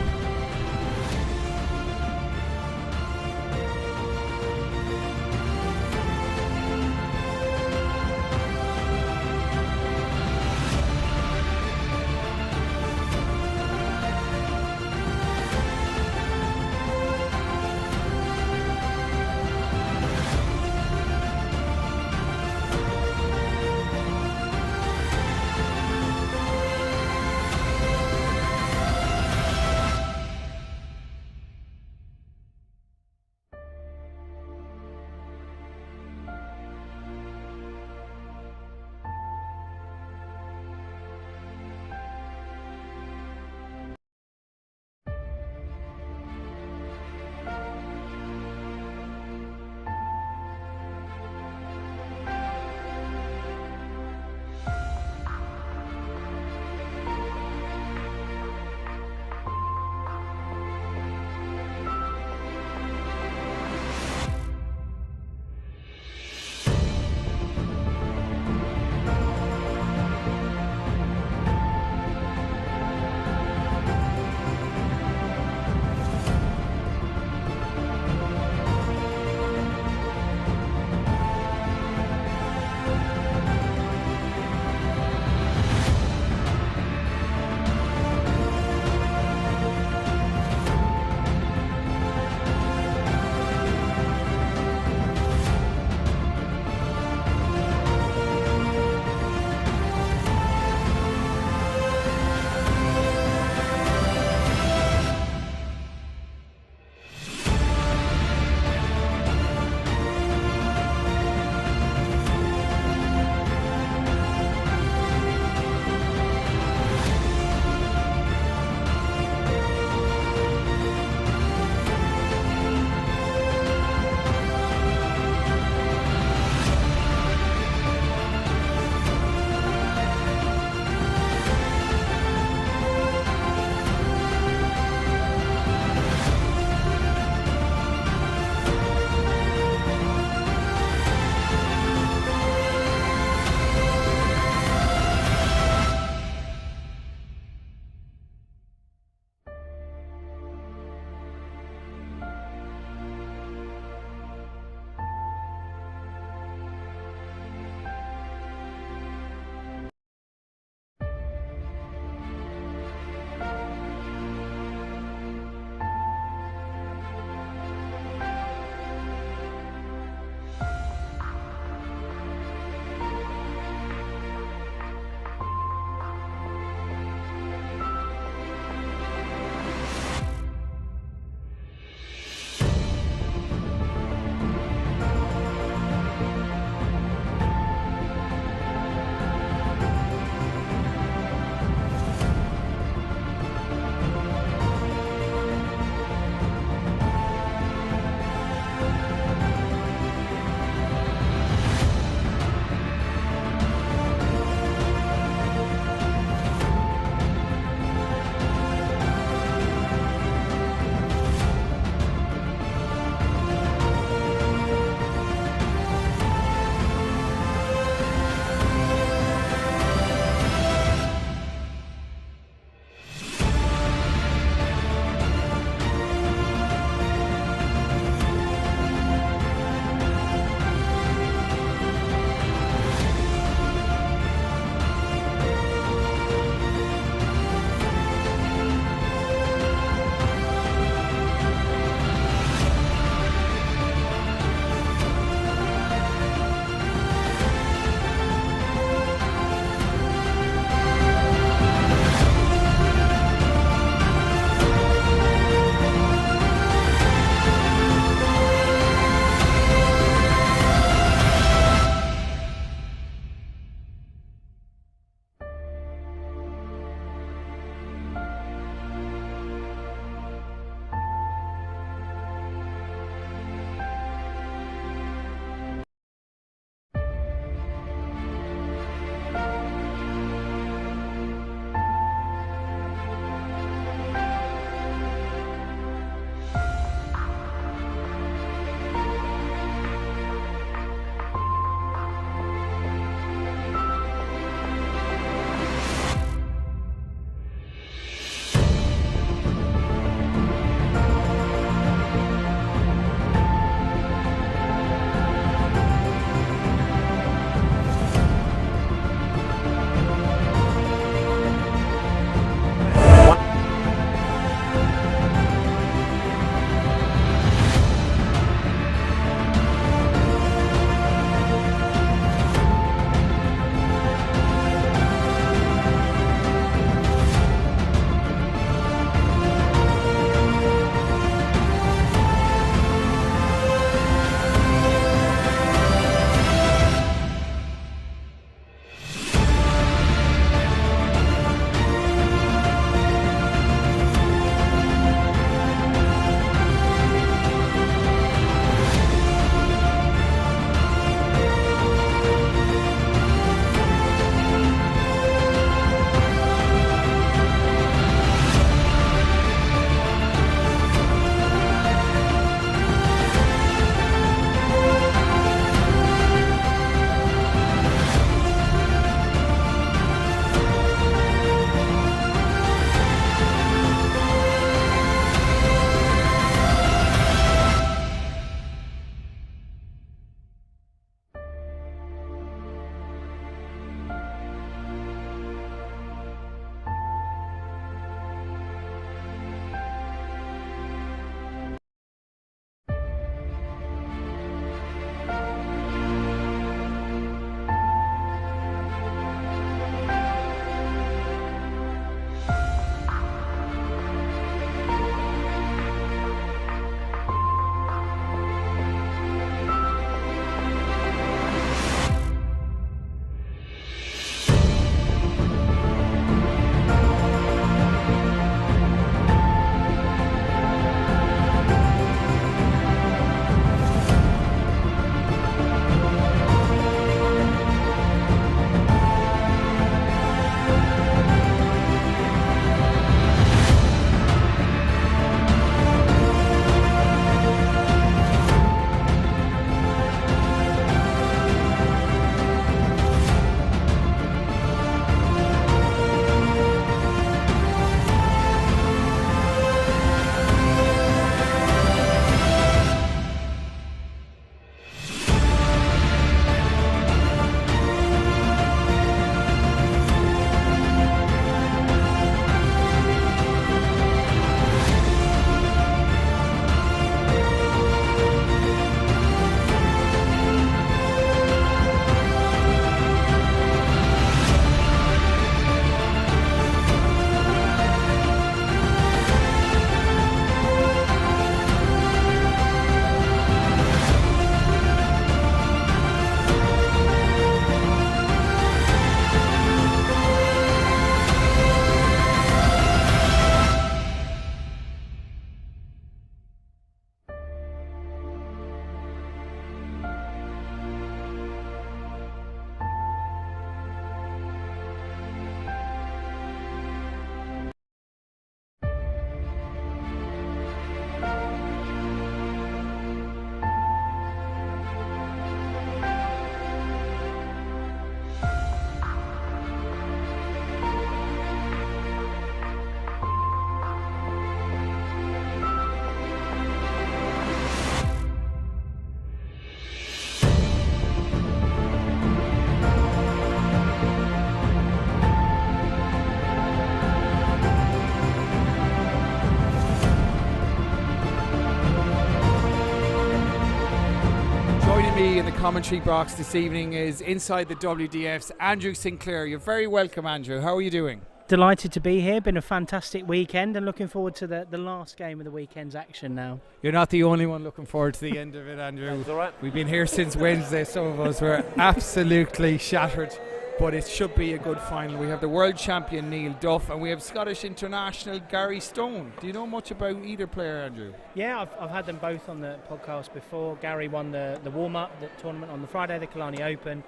me in the commentary box this evening is Inside the WDF's Andrew Sinclair. You're very welcome, Andrew. How are you doing? Delighted to be here. Been a fantastic weekend and looking forward to the last game of the weekend's action now. You're not the only one looking forward to the end of it, Andrew. That's all right. We've been here since Wednesday. Some of us were absolutely shattered, but it should be a good final. We have the world champion Neil Duff and we have Scottish international Gary Stone. Do you know much about either player, Andrew? Yeah, I've had them both on the podcast before. Gary won the warm-up, the tournament on the Friday, the Killarney Open.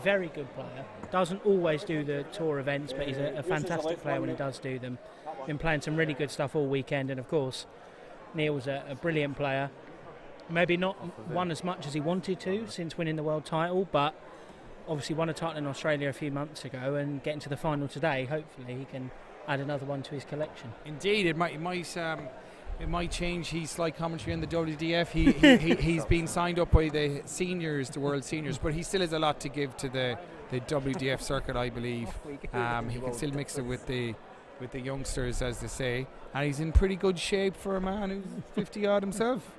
Very good player. Doesn't always do the tour events, but he's a fantastic player when he does do them. Been playing some really good stuff all weekend, and of course, Neil's a brilliant player. Maybe not won as much as he wanted to since winning the world title, but obviously won a title in Australia a few months ago, and getting to the final today, hopefully he can add another one to his collection. Indeed, it might change his slight commentary on the WDF. He's been signed up by the seniors, the world seniors, but he still has a lot to give to the WDF circuit, I believe. He can still mix it with the youngsters, as they say, and he's in pretty good shape for a man who's 50 odd himself.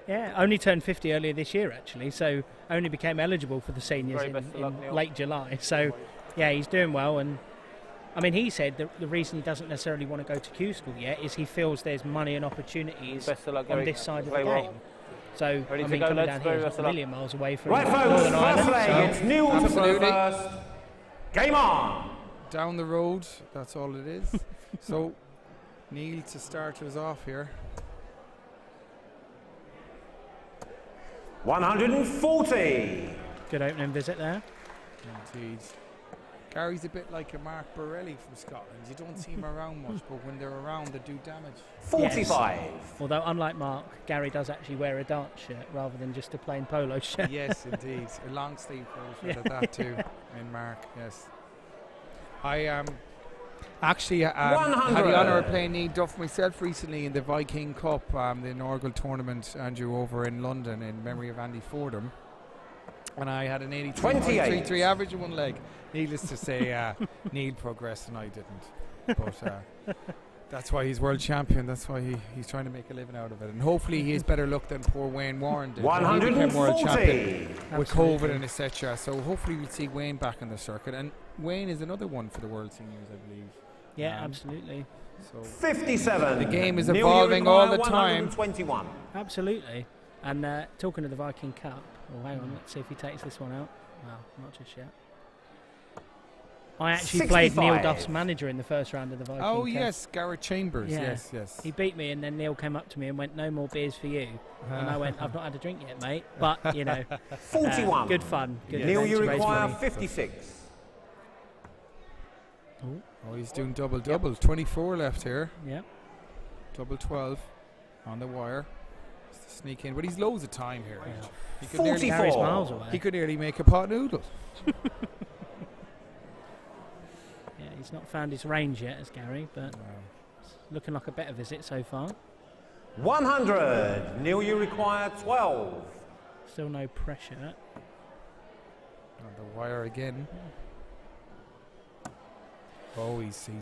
Yeah, only turned 50 earlier this year actually, so only became eligible for the seniors in late July. So yeah, he's doing well, and I mean, he said the reason he doesn't necessarily want to go to Q school yet is he feels there's money and opportunities on this side of the game. So, I mean, coming down here is a million miles away from Northern Ireland. It's Neil to throw first. Game on! Down the road, that's all it is. So, Neil to start us off here. 140. Good opening visit there. Indeed. Gary's a bit like a Mark Borelli from Scotland. You don't see him around much, but when they're around, they do damage. 45. Yes. Although, unlike Mark, Gary does actually wear a dart shirt rather than just a plain polo shirt. Yes, indeed. A long sleeve polo shirt at that too, in Mark, yes. I actually had the honour of playing Neil Duff myself recently in the Viking Cup, the inaugural tournament, Andrew, over in London in memory of Andy Fordham. And I had an 83.33 average in one leg. Needless to say, Neil progressed and I didn't. But that's why he's world champion. That's why he's trying to make a living out of it. And hopefully he has better luck than poor Wayne Warren did. 140. He became world champion with COVID and etc. So hopefully we'll see Wayne back on the circuit. And Wayne is another one for the world seniors, I believe. Yeah, absolutely. So 57. the game is evolving all the time. 121. Absolutely. And talking of the Viking Cup, hang on, let's see if he takes this one out. Well, not just yet. I actually 65. played Neil Duff's manager in the first round of the Viking Cup. Oh yes, Garrett Chambers. Yeah. Yes. He beat me, and then Neil came up to me and went, "No more beers for you." And I went, "I've not had a drink yet, mate." But you know, 41. Good fun. Good Neil, event you to raise require money. 56. Oh, he's doing double. 24 left here. Yep. Double 12 on the wire. Just to sneak in, but he's loads of time here. Yeah. He could nearly, 44. Gary's miles away. he could nearly make a pot noodle. Yeah, he's not found his range yet as Gary, but it's looking like a better visit so far. 100. Neil, you require 12. Still no pressure. On the wire again. Oh, he's he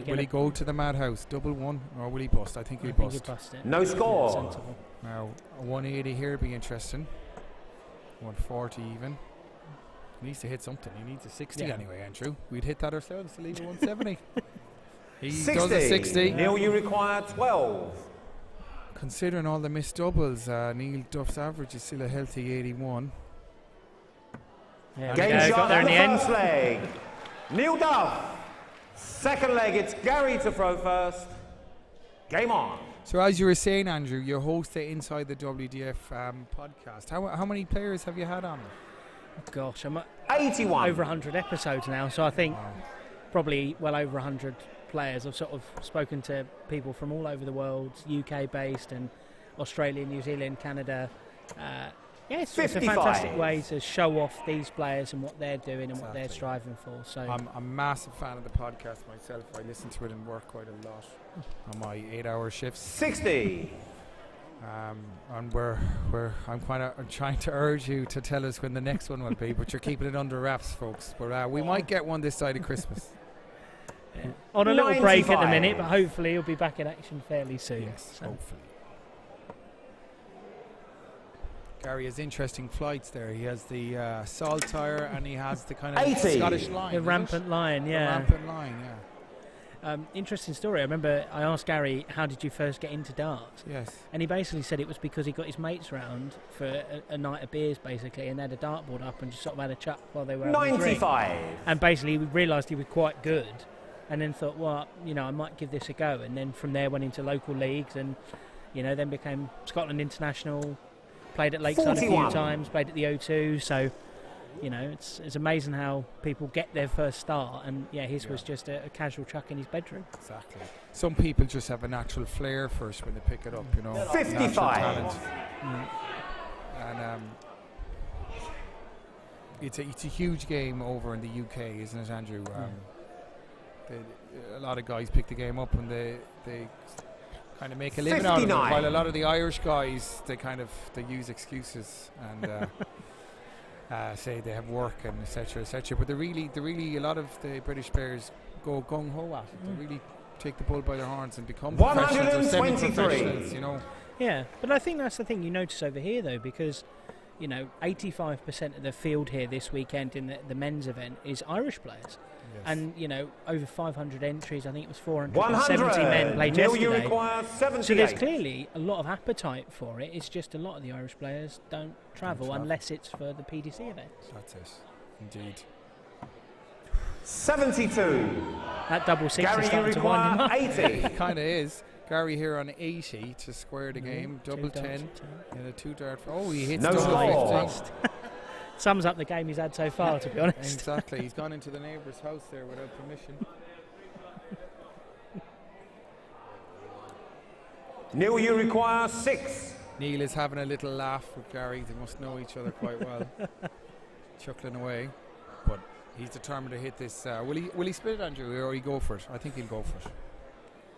will gonna he go to the madhouse? Double one, or will he bust? I think he'll I think bust. he'll bust it. No score. Sensible. Now, a 180 here would be interesting. 140 even. He needs to hit something. He needs a 60 Yeah. anyway, Andrew. We'd hit that ourselves to leave a 170. He 60. does a 60. Neil, you require 12. Considering all the missed doubles, Neil Duff's average is still a healthy 81. Yeah, Game got shot there on in the the end. first leg. Neil Duff. Second leg, it's Gary to throw first. Game on. So as you were saying, Andrew, you host the Inside the WDF podcast. How many players have you had on it? Gosh, I'm 81. over 100 episodes now, so I think probably well over 100 players. I've sort of spoken to people from all over the world, UK based and Australia, New Zealand, Canada. It's a 55. fantastic way to show off these players and what they're doing and what they're striving for. So I'm a massive fan of the podcast myself. I listen to it in work quite a lot on my 8-hour shifts. 60. And I'm trying to urge you to tell us when the next one will be, but you're keeping it under wraps, folks. But we might get one this side of Christmas. on a little break at the 95. minute, but hopefully he'll be back in action fairly soon. Yes, So hopefully. Gary has interesting flights there. He has the Saltire and he has the kind of 80. Scottish line. The rampant line, The yeah. rampant line, yeah. Interesting story. I remember I asked Gary, how did you first get into darts? Yes. And he basically said it was because he got his mates round for a night of beers, basically, and they had a dartboard up and just sort of had a chuck while they were having a drink. 95. And basically, we realised he was quite good, and then thought, well, I might give this a go. And then from there, went into local leagues, and then became Scotland international. Played at Lakeside 41. a few times. Played at the O2. So, it's amazing how people get their first start, and his was just a casual chuck in his bedroom. Exactly. Some people just have a natural flair first when they pick it up, 55. Talent. And it's a huge game over in the UK, isn't it, Andrew? A lot of guys pick the game up and they kind of make a living out of it, 59. while a lot of the Irish guys they use excuses and say they have work and etc. But they really a lot of the British players go gung ho at it. They really take the bull by their horns and become professionals or 123. semi-professionals. Yeah, but I think that's the thing you notice over here, though, because 85% of the field here this weekend in the men's event is Irish players. Yes. And, over 500 entries. I think it was 470 100. men played Neil, you yesterday. require 78. So there's clearly a lot of appetite for it. It's just a lot of the Irish players don't travel unless it's for the PDC events. That's it, indeed. 72. That double six Gary, is you starting to wind him require up. 80. It kind of is. Gary here on 80 to square the game. Two Double darts 10. at 10. And a 2 dart. Oh, he hits No double score. 50. Sums up the game he's had so far, to be honest. Exactly. He's gone into the neighbour's house there without permission. Neil, you require 6. Neil is having a little laugh with Gary. They must know each other quite well. Chuckling away. But he's determined to hit this. Will he split it, Andrew, or will he go for it? I think he'll go for it.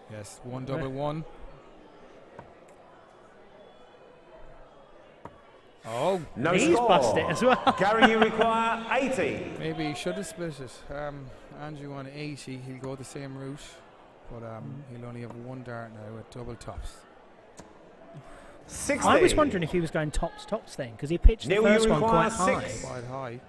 Yes, 1 double 1. Oh, No He's score. bust it as well. Gary, you require 80. maybe he should have split it. Andrew on 80, he'll go the same route, but he'll only have 1 dart now at double tops. 60. I was wondering if he was going tops then, because he pitched Neil, the you first one require quite high. 6. Quite high.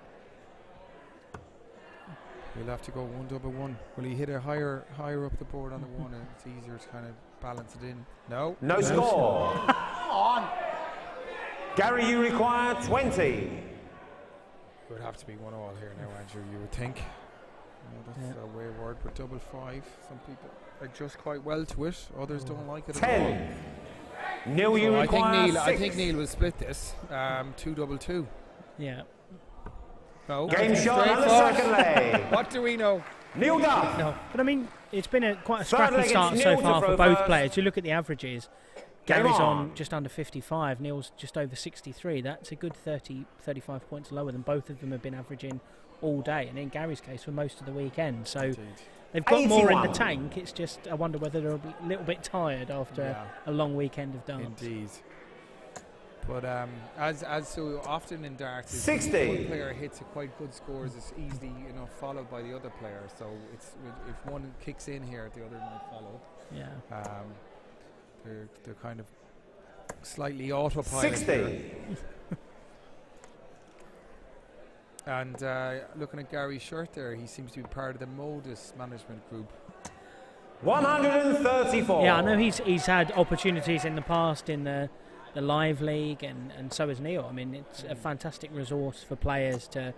He'll have to go 1 double 1. Will he hit a higher up the board on the 1 and it's easier to kind of balance it in? No. No score. Gary, you require 20. It would have to be 1-all here now, Andrew, you would think. That's a wayward, but double 5. Some people adjust quite well to it, others don't like it at all. 10. Neil, you So require 6. I think Neil will split this. 2 double 2. Yeah. No. Game shot on the Straightforward. second leg. What do we know? Neil Duff. No, but I mean, it's been quite a Third scrappy leg, start it's so Neil to far for throw both first. players. You look at the averages. Game Gary's on. on just under 55, Neil's just over 63. That's a good 35 points lower than both of them have been averaging all day, and in Gary's case for most of the weekend. So they've got more in the 81. tank. It's just I wonder whether they're a little bit tired after a long weekend of darts. Indeed. But as so often in darts, if 60. one player hits a quite good scores, it's easily followed by the other player. So it's if one kicks in here, the other might follow. Yeah. They're kind of slightly autopilot. 60. here. And looking at Gary's shirt there, he seems to be part of the Modus management group. 134. Yeah, I know he's had opportunities in the past in the Live League, and so has Neil. I mean, it's a fantastic resource for players to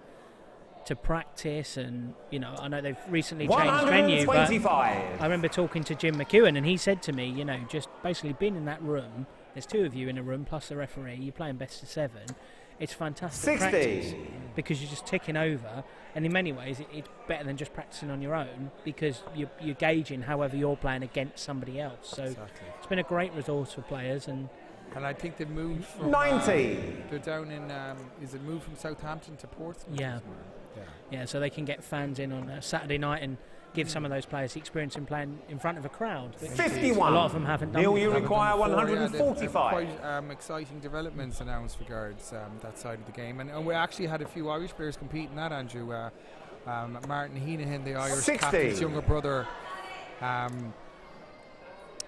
practice, and I know they've recently changed venue, but 125. I remember talking to Jim McEwen, and he said to me, just basically being in that room, there's 2 of you in a room plus the referee, you're playing best of 7. It's fantastic 60. practice because you're just ticking over, and in many ways it's better than just practicing on your own because you're gauging however you're playing against somebody else. So Exactly. it's been a great resource for players, and And I think they've moved from 90. they're down in is it moved from Southampton to Portsmouth? Yeah. Yeah. yeah, so they can get fans in on a Saturday night and give some of those players the experience in playing in front of a crowd. which 51. A lot of them haven't done. Neil, you before. require Before, yeah, they've 145. quite exciting developments announced regards that side of the game, and we actually had a few Irish players compete in that. Andrew, Martin Heenahan, the Irish 60. captain's younger brother,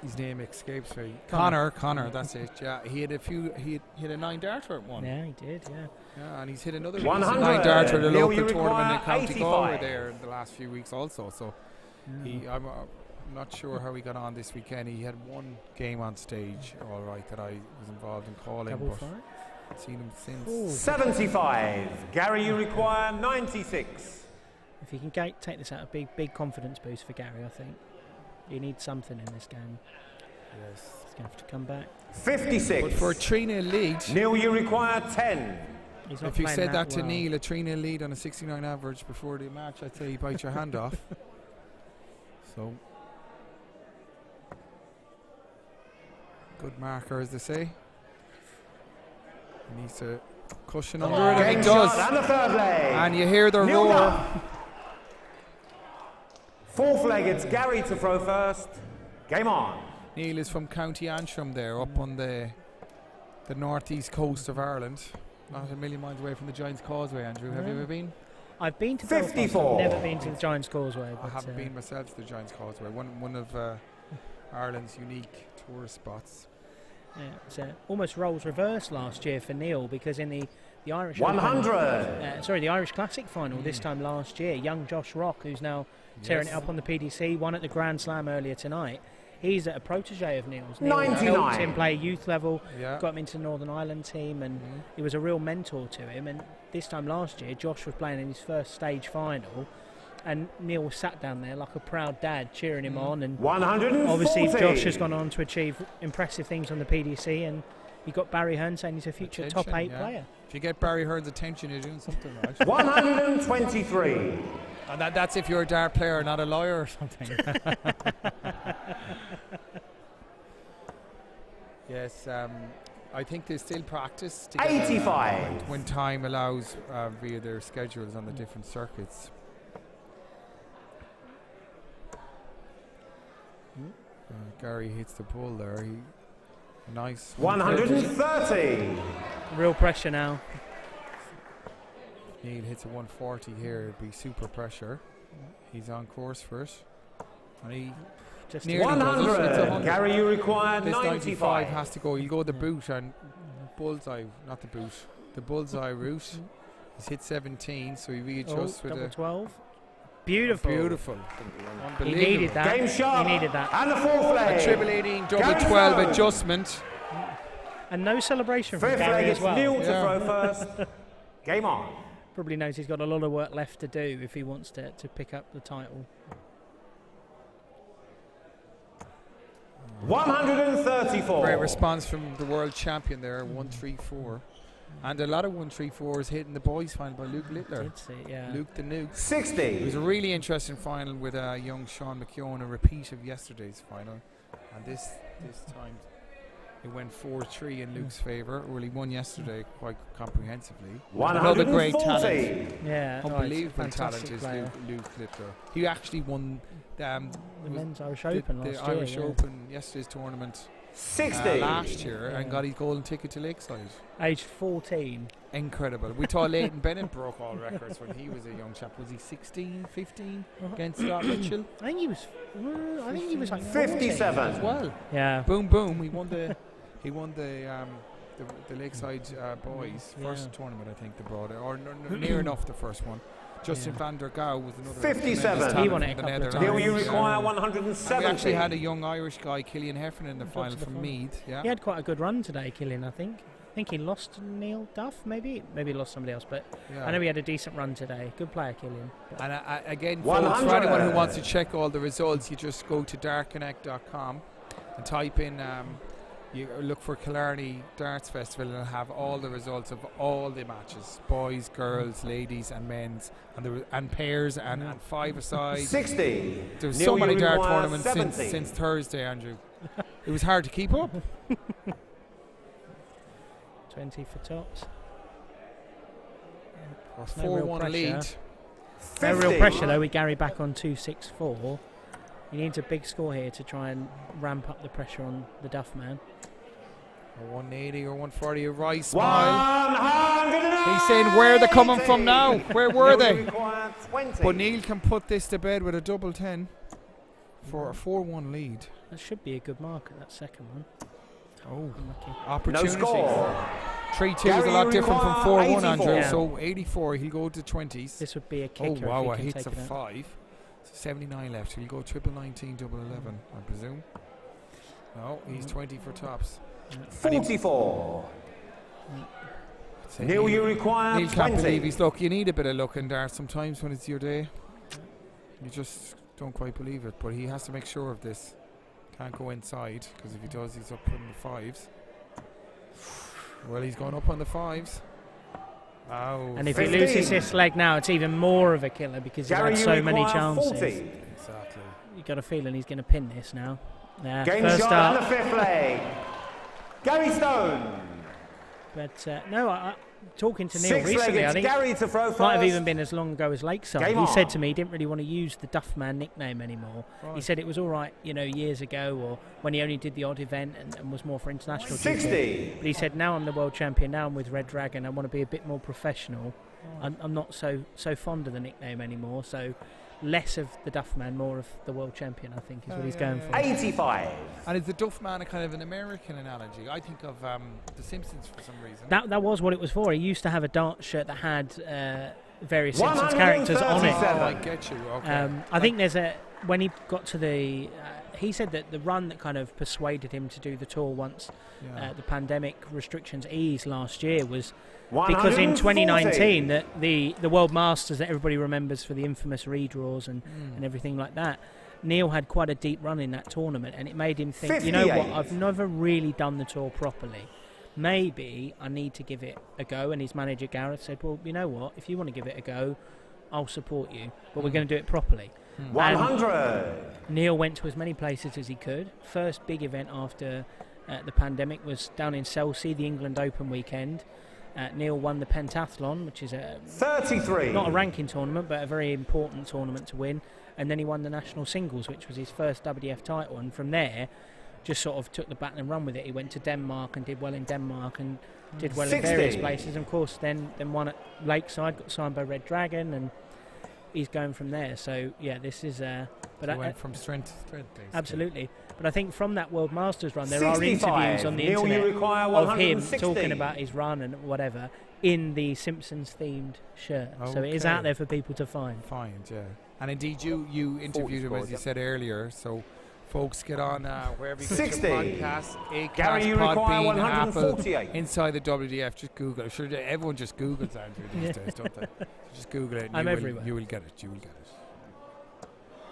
His name escapes me. Connor. Connor, that's it. Yeah, he had hit a 9 darter at one. Yeah, he did. Yeah. Yeah, and he's hit another 100. 9 darter at a Neil, local you tournament in require County 85. Galway there in the last few weeks also. So Yeah. I'm not sure how he got on this weekend. He had one game on stage, all right, that I was involved in calling, Double but five. I've seen him since. Ooh. 75. Gary, you require 96. If you can take this out, a big confidence boost for Gary. I think he needs something in this game. Yes. He's going to have to come back. 56. But for a 3-0 lead, Neil, you require 10. He's not if you playing said that to well. Neil, a 3-0 lead on a 69 average before the match, I'd say you bite your hand off. So, good marker, as they say. He needs to cushion under it, and Game he shot does. and the third leg. And you hear the Neil roar. Duff. Fourth leg, it's Gary to throw first. Game on. Neil is from County Antrim there, up on the northeast coast of Ireland. Not a million miles away from the Giants Causeway, Andrew. Have you ever been? I've been to Belfast. 54. I've never been to the Giants Causeway. I But haven't been myself to the Giants Causeway. One of Ireland's unique tourist spots. Yeah, it's almost roles reversed last year for Neil, because in the Irish 100. the Irish Classic final this time last year, young Josh Rock, who's now tearing it up on the PDC, won at the Grand Slam earlier tonight. He's a protege of Neil's. Neil 99. helped him play youth level, Yeah. got him into the Northern Ireland team, and he was a real mentor to him. And this time last year, Josh was playing in his first stage final, and Neil sat down there like a proud dad cheering him on. And 140. obviously Josh has gone on to achieve impressive things on the PDC, and he got Barry Hearn saying he's a future Attention, top 8 yeah. player. If you get Barry Hearn's attention, you're doing something right. 123. And that's if you're a dart player, not a lawyer or something. Yes, I think they still practice together 85. when time allows via their schedules on the different circuits. Gary hits the bull there. Nice. 130. Real pressure now. Neil hits a 140 here. It'd be super pressure. He's on course for it. And he Just nearly does it. It's 100. 100. Gary, you require This 95 95. has to go. He'll go the boot and bullseye, not the boot, the bullseye route. He's hit 17, so he readjusts with double a 12. Beautiful. beautiful. He needed that. Game shot. He needed that. And the fourth leg. A triple 18, double Gary 12 throws. adjustment. And no celebration from Fifth Gary leg, as it's well. Neil to Yeah. throw first. Game on. Probably knows he's got a lot of work left to do if he wants to pick up the title. 134. Great response from the world champion there, 134. And a lot of 134s hitting the boys final by Luke Littler. Did see, yeah. Luke the Nuke. 60. It was a really interesting final with young Sean McKeown, a repeat of yesterday's final. And this time it went 4-3 in Luke's favour. Well, he won yesterday quite comprehensively. Another great 140. talent. Yeah, Unbelievable talent fantastic is player. Luke Littler. He actually won The was men's Irish the Open last year. Irish yeah. Open, yesterday's tournament 60. last year, Yeah. and got his golden ticket to Lakeside. Aged 14. Incredible. We thought Leighton Bennett broke all records when he was a young chap. Was he 16, 15 against Scott Mitchell I think he was. I think he was like 57. as well? Yeah. Boom, boom. He won the Lakeside boys Yeah. first tournament. I think they brought it, or near enough the first one. Justin Yeah. van der Gouw was another 57. tremendous He talent won it from a the couple of Netherlands. times. Neil, you Yeah. require And we 170. actually had a young Irish guy, Killian Heffernan, in the Got final to the from final. Meath. Yeah. He had quite a good run today, Killian, I think. I think he lost to Neil Duff, maybe he lost somebody else, but Yeah. I know he had a decent run today. Good player, Killian. And again, 100. folks, for anyone who wants to check all the results, you just go to dartconnect.com and type in, you look for Killarney Darts Festival, and it'll have all the results of all the matches, boys, girls, ladies and men's, and pairs and 5-a-side. 60. There's Neil, so many you dart require tournaments 70. since Thursday, Andrew. It was hard to keep up. 20 for tops. Or No real 4-1 pressure. lead. No 50. real pressure though with Gary back on 2-6-4. He needs a big score here to try and ramp up the pressure on the Duff man. Or 180 or 140, a right smile. 180. He's saying, where are they coming from now? Where were Neil, they? you require 20. But Neil can put this to bed with a double 10. for a 4-1 lead. That should be a good mark at that second one. Oh, Unlucky. opportunity. No score. 3-2 is Gary, a lot you different from require 4-1, Andrew. 84. So 84, he'll go to 20s. This would be a Oh kicker wow, if he it can hits a take it out. 5. So 79 left. He'll go triple 19, double 11, I presume. No, he's 20 for tops. 44. Say Neil, you require Neil can't 20. believe he's luck. You need a bit of luck in there sometimes when it's your day. You just don't quite believe it. But he has to make sure of this. Can't go inside, because if he does, he's up on the 5s. Well, he's going up on the 5s. Oh, And if 15. he loses this leg now, it's even more of a killer because he's Gary, had you so many require chances. 40. exactly. You got a feeling he's going to pin this now. Game First shot up. and the 5th leg. Gary Stone. But no, I talking to Neil 6th leg, recently, I it's think Gary to throw first. might have even been as long ago as Lakeside. Game He said on. to me he didn't really want to use the Duffman nickname anymore. He said it was all right, years ago, or when he only did the odd event and was more for international duty. 60. But he said, now I'm the world champion, now I'm with Red Dragon, I want to be a bit more professional. I'm not so fond of the nickname anymore, so less of the Duffman, more of the world champion, I think, is what he's going for. 85. And is the Duffman a kind of an American analogy? I think of The Simpsons for some reason. That was what it was for. He used to have a dart shirt that had various Simpsons characters on it. Oh, I get you. Okay. I think there's when he got to the he said that the run that kind of persuaded him to do the tour once the pandemic restrictions eased last year was because in 2019 that the World Masters that everybody remembers for the infamous redraws and everything like that, Neil had quite a deep run in that tournament, and it made him think, 58. you know what, I've never really done the tour properly. Maybe I need to give it a go. And his manager Gareth said, well, you know what, if you want to give it a go, I'll support you, but we're going to do it properly. 100. Neil went to as many places as he could. First big event after the pandemic was down in Chelsea, the England Open weekend. Neil won the pentathlon, which is 33. not a ranking tournament, but a very important tournament to win. And then he won the national singles, which was his first WDF title. And from there, just sort of took the baton and run with it. He went to Denmark and did well in Denmark and did well 60. in various places. And of course, then won at Lakeside, got signed by Red Dragon, and he's going from there. So yeah, this is. But He went from strength to strength, basically. absolutely. But I think from that World Masters run, there are 65. interviews on the Neil, you internet require of him 160. talking about his run and whatever in the Simpsons-themed shirt. So it is Okay. out there for people to find. Find, yeah. And indeed, you interviewed him, as you said earlier. So, folks, get on wherever you get 60. your podcasts, Acast, Gary, you require Podbean, Apple, 148. inside the WDF. Just Google it. Sure, everyone just Googles Andrew these days, don't they? Just Google it. And I'm you everywhere. You will get it. You will get it.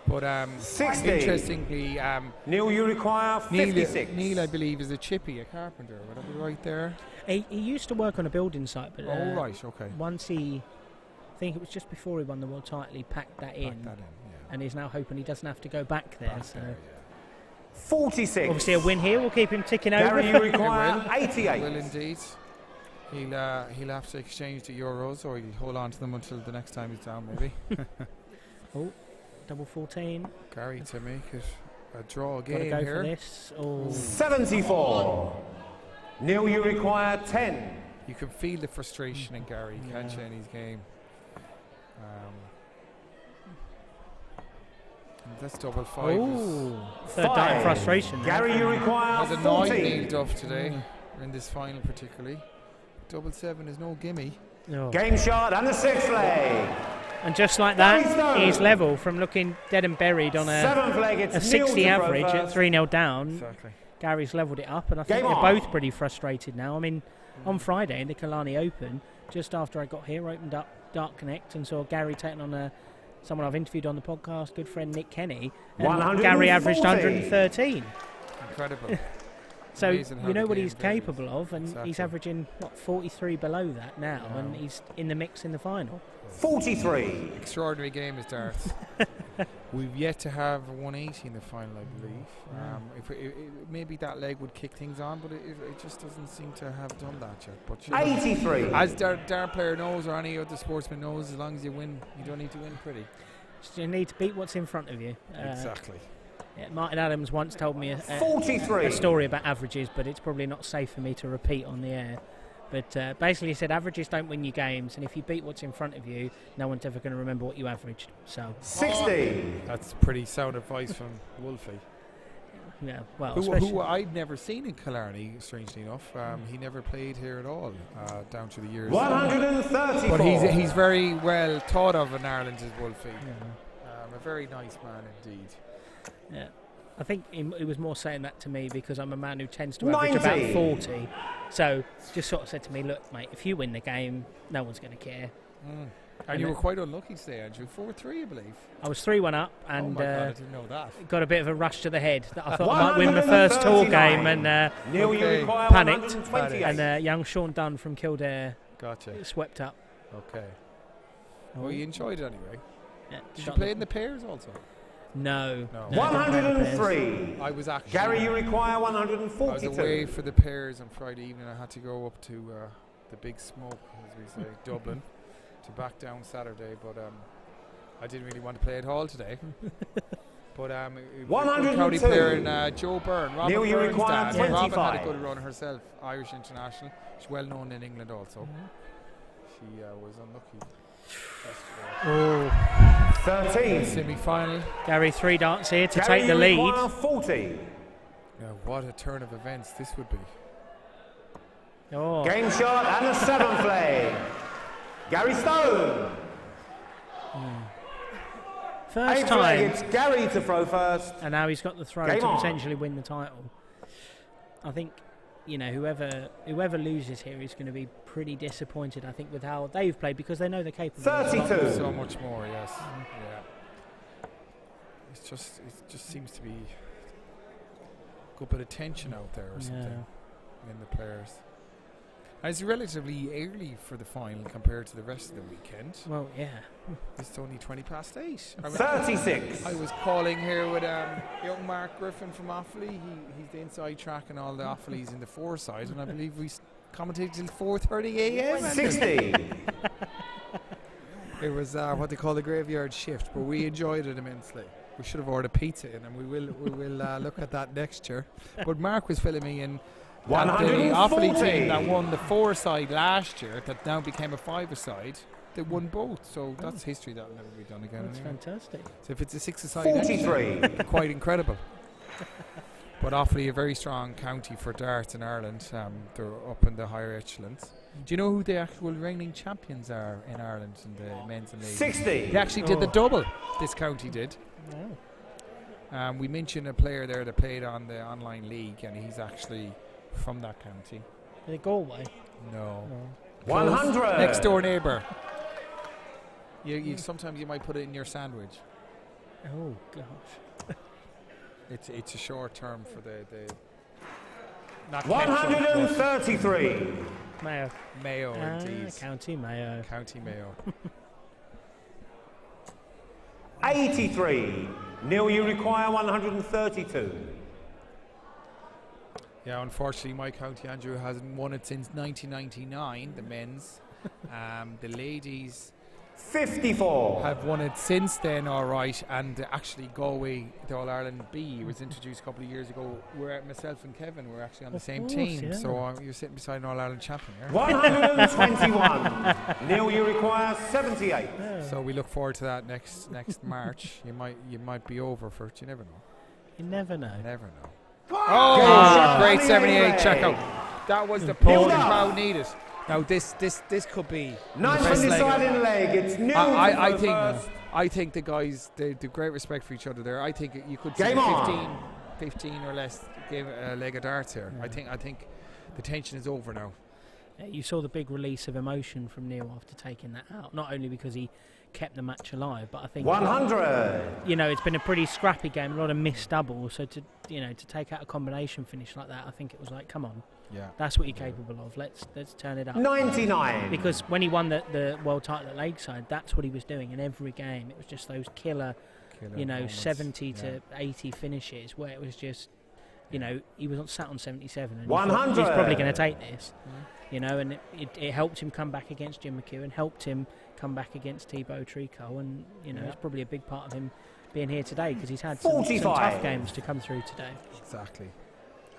But 60. interestingly, Neil, you require 56. Neil, I believe, is a chippy, a carpenter. Would I be right there? He used to work on a building site, but right, okay. once I think it was just before he won the world title, he packed that in, Back that in, yeah. and he's now hoping he doesn't have to go back there. Back So there, 46. obviously a win here will keep him ticking Gary, over. you require yeah. 88. Will indeed. He'll have to exchange the euros, or he'll hold on to them until the next time he's down, maybe. Double 14. Gary to make it a draw Got to game go here. for this. Oh, 74. Neil, you require 10. You can feel the frustration in Gary, can't you, in his game? And that's double 5. third down frustration. there. Gary, you require Has annoyed 40. Neil Duff today in this final, particularly. Double 7 is no gimme. Oh. Game shot and the 6th leg. And just like Gary that, Stone. he's level from looking dead and buried on a 7th leg, it's a Neil 60 to average throw at first. 3-0 down. Exactly. Gary's levelled it up, and I think Game they're on. both pretty frustrated now. I mean, on Friday in the Killarney Open, just after I got here, opened up Dark Connect and saw Gary taking on someone I've interviewed on the podcast, good friend Nick Kenny, and 140. Gary averaged 113. Incredible. So Amazing how you know the what game he's varies. capable of, and Exactly. he's averaging 43 below that now, and he's in the mix in the final. 43. Extraordinary game is darts. We've yet to have a 180 in the final, I believe. Maybe that leg would kick things on, but it just doesn't seem to have done that yet. But you know, 83. as dart player knows, or any other sportsman knows, as long as you win, you don't need to win pretty. So you need to beat what's in front of you. Exactly. Yeah, Martin Adams once told me a 43. story about averages, but it's probably not safe for me to repeat on the air. But basically, he said averages don't win you games, and if you beat what's in front of you, no one's ever going to remember what you averaged. So 60. That's pretty sound advice from Wolfie. yeah, well, Who I'd never seen in Killarney, strangely enough. He never played here at all down through the years. 134. But he's very well thought of in Ireland, is Wolfie. A very nice man indeed. Yeah. I think he was more saying that to me because I'm a man who tends to average about 40. So just sort of said to me, look, mate, if you win the game, no one's going to care. And you were quite unlucky today, Andrew. 4-3, I believe. I was 3-1 up and oh my God, I didn't know that. got a bit of a rush to the head. That I thought I might win my first tour game and Neil, you require panicked. 128. And young Sean Dunn from Kildare swept up. Okay. Well, you enjoyed it anyway. Yeah, Did you play in the pairs also? No. 103. I was actually... Gary, you require 142. I was away for the pairs on Friday evening. I had to go up to the Big Smoke, as we say, Dublin, to back down Saturday. But I didn't really want to play at all today. But 102. county player in Joe Byrne, Robin Neil, you Byrne's require dad. Robin 25. had a good run herself, Irish international. She's well known in England also. She was unlucky. 13. Semi-final. Gary 3 darts here to Gary, take the you lead. require 40. Yeah, what a turn of events this would be. Oh. Game shot and a 7 flag. Gary Stone. First 8 flag, time. it's Gary to throw first. And now he's got the throw Game to on. potentially win the title. I think, you know, whoever loses here is going to be pretty disappointed, I think, with how they've played because they know they're capable. 32. So much more, yes. Yeah. It just seems to be a good bit of tension out there or something in the players. And it's relatively early for the final compared to the rest of the weekend. Well, yeah. It's only 20 past 8. 36. I was calling here with young Mark Griffin from Offaly. He's the inside track and all the Offaly's in the foreside, and I believe we commentated till 4:30 a.m. 60. It was what they call the graveyard shift, but we enjoyed it immensely. We should have ordered pizza in, and we will look at that next year. But Mark was filling me in. The Offaly team that won the 4-side last year, that now became a 5-a-side, they won both. So that's history that will never be done again. That's fantastic. So if it's a 6-a-side, 43. quite incredible. But Offaly, a very strong county for darts in Ireland. They're up in the higher echelons. Do you know who the actual reigning champions are in Ireland in the men's and ladies? 60. They actually did the double. This county did. We mentioned a player there that played on the online league, and he's actually from that county. Did it go away? No. 100. Next door neighbour. You sometimes you might put it in your sandwich. Oh gosh. It's a short term for the not 133. Mayo. Mayo indeed. County Mayo. County Mayo. 83. Neil, you require 132. Yeah, unfortunately, my county, Andrew, hasn't won it since 1999, the men's. The ladies 54. have won it since then, all right. And actually, Galway, the All-Ireland B, was introduced a couple of years ago. Myself and Kevin were actually on the same team. Yeah. So you're sitting beside an All-Ireland champion here. 121. Neil, you require 78. So we look forward to that next March. You might be over for it. You never know. You never know. Never know. Oh, great 78 checkout. That was the pull the crowd needed. Now this could be Nice the from best the leg. deciding leg. It's Neil. I think the guys they do great respect for each other there. I think you could see Game on. 15 or less game leg of darts here. Yeah. I think the tension is over now. You saw the big release of emotion from Neil after taking that out. Not only because he kept the match alive, but I think 100. you know it's been a pretty scrappy game, a lot of missed doubles. So to take out a combination finish like that, I think it was like, come on, Yeah. that's what you're capable of. Let's turn it up. 99. Because when he won the world title at Lakeside, that's what he was doing in every game. It was just those killer moments. 70 to 80 finishes where it was just, he was sat on 77 and 100. he's probably going to take this, and it helped him come back against Jim McEwen, helped him come back against Thibaut Tricot, and it's probably a big part of him being here today because he's had some tough games to come through today. Exactly.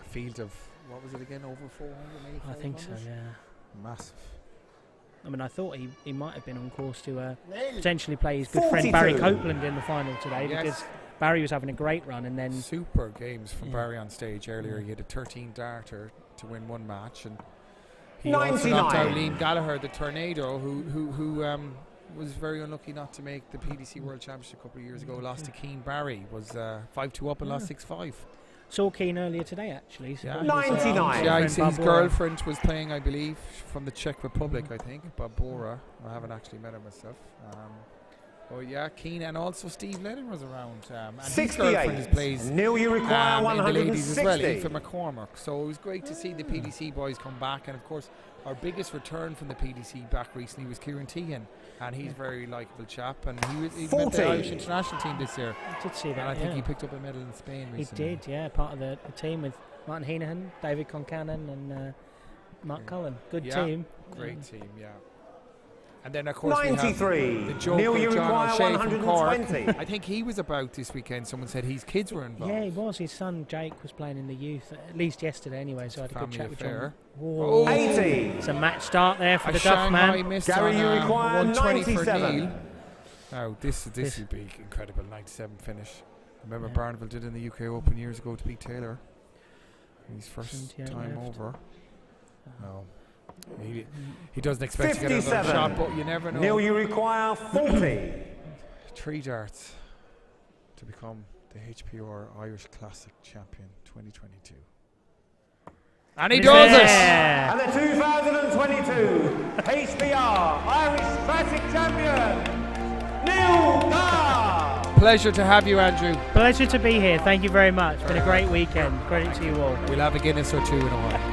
A field of, what was it again, over 400 maybe? I think so, 500? yeah. Massive. I mean, I thought he might have been on course to potentially play his good friend 42. Barry Copeland in the final today, Yes. because Barry was having a great run, and then Super games from Barry on stage earlier. He had a 13 darter to win one match, and he also knocked out 99. Liam Gallagher, the Tornado, who was very unlucky not to make the PDC World Championship a couple of years ago. Lost to Keane Barry, was 5-2 up and lost 6-5. saw Keane earlier today, actually. So Yeah. his, 99. Yeah, friend his Barbora. girlfriend was playing, I believe, from the Czech Republic, I think, Barbora. I haven't actually met her myself. Oh yeah, Keane, and also Steve Lennon was around. And his girlfriend 68. plays Neil, you require in the ladies as well, 160. Aoife McCormack. So it was great to see the PDC boys come back, and of course our biggest return from the PDC back recently was Kieran Teagan, and he's a very likeable chap, and he made 40. the Irish international team this year, I did see that. and I think yeah. he picked up a medal in Spain He recently. did, yeah, part of the team with Martin Heenahan, David Concannon, and Mark Cullen. Good Yeah, team. Great team, yeah. And then of course we 93. have the Joker, Neil, you John require O'Shea from Cork. 120. I think he was about this weekend. Someone said his kids were involved. Yeah, he was. His son Jake was playing in the youth, at least yesterday anyway, so I had a good Family chat with affair. John. Whoa. 80. It's a match start there for A the Duff Shanghai man. missed Gary, on you require 120 for 97. Neil. Oh, this would be incredible. 97 finish. Remember Barneville did in the UK Open years ago to beat Taylor. His first 78 time left. over. No. He doesn't expect to get another 57. shot, but you never know. Neil, you require 40. 3 darts to become the HPR Irish Classic Champion 2022. And he does it! Yeah. And the 2022 HBR Irish Classic Champion, Neil Carr. Pleasure to have you, Andrew. Pleasure to be here. Thank you very much. Been a great weekend. Credit to you all. We'll have a Guinness or two in a while.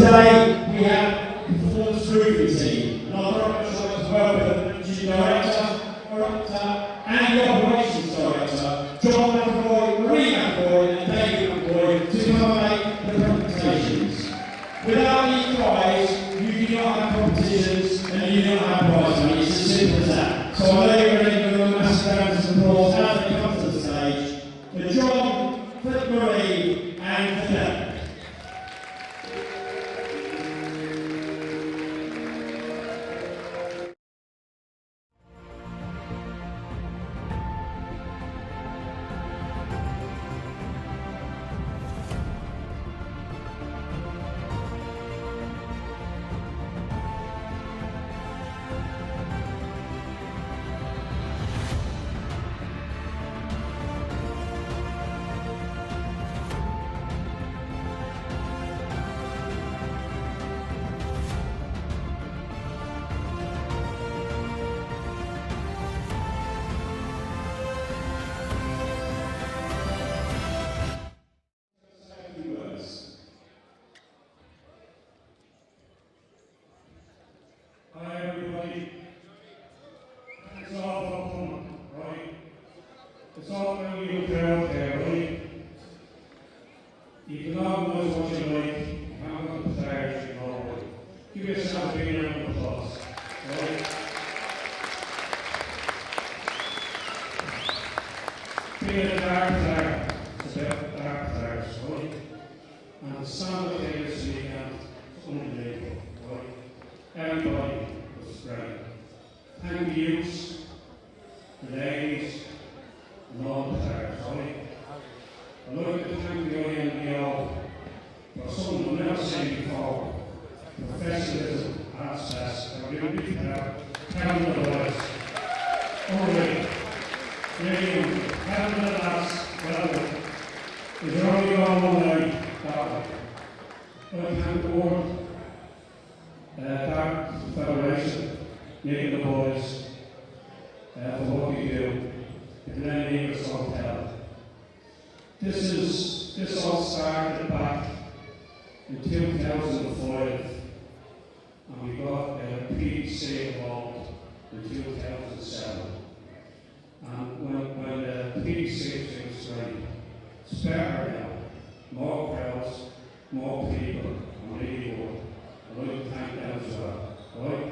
today we have a performance roofing team, and I'd very much like to welcome the director, and the operations director, John McAvoy, Marie McAvoy, and David McAvoy, to come and make the presentations. Without these guys, you do not have competitions and you do not have prize money. It's as simple as that. So I know you're ready to give them a massive round of applause as they come to the stage for John, for Marie, and for David. Hi everybody. It's all for fun, right? It's all about you crowd there, right? You can organise what you like, you can't go to the stars, you know. Give yourself a big round of applause, right? Being a dark star, it's about dark stars, right? And the sound of it this weekend is unbelievable, right? Everybody was great. Thank the youths, the ladies, and all the players, right? I'd like to thank the INDO for something I've never seen before. Professionalism, arts fest, and we're going to be counting the boys. Already, really, counting the lads, well, is only on one way, that way. I thank the board. Dark Federation, making the boys for what we do at Glen Nevis Hotel. This all started back in 2005, and we got a PDC involved in 2007. And when the PDC was ready, it's better now, more crowds, more people, and really more. I'd like to thank them as well, right?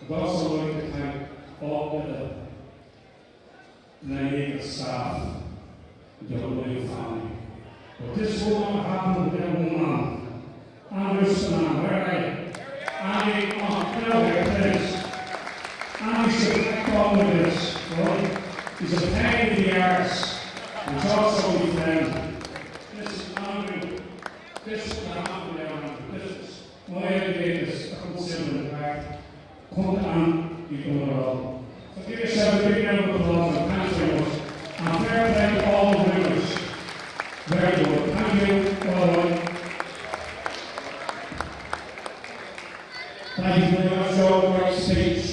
I'd also like to thank all the Glen staff and the William family. But this will not happen without one man. Andy's the man, where are you? Andy, come on, get over here, please. Andy's the black ball with this, right? He's a pain in the arse. He's also my friend. This is Andrew. This is what happened there, Andrew. This is my idea is I couldn't sit in the back. Come on, you do it all. So give yourself a big round of applause and thanks very much. And fair play to all the winners. Very good. Thank you. All right. Thank you very much, John. Great speech.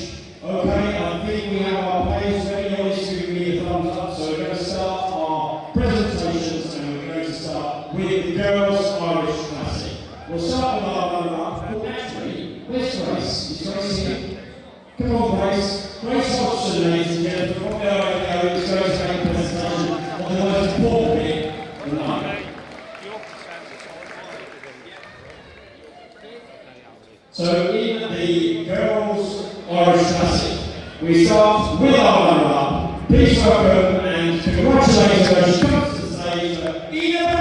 Okay, I think we have our players ready. Obviously, giving me a thumbs up. So we're going to start our presentations and we're going to start with the Girls Irish Classic. We'll start with our runner-up. Well, actually, where's Grace? Is Grace here? Come on, Grace. Grace Hodgson, ladies and gentlemen. From there I go, it's Grace to make a presentation of the most important bit of the night. So in the Girls Irish Classic, we start with our runner-up. Please welcome and congratulate her as she comes to the stage, Ian.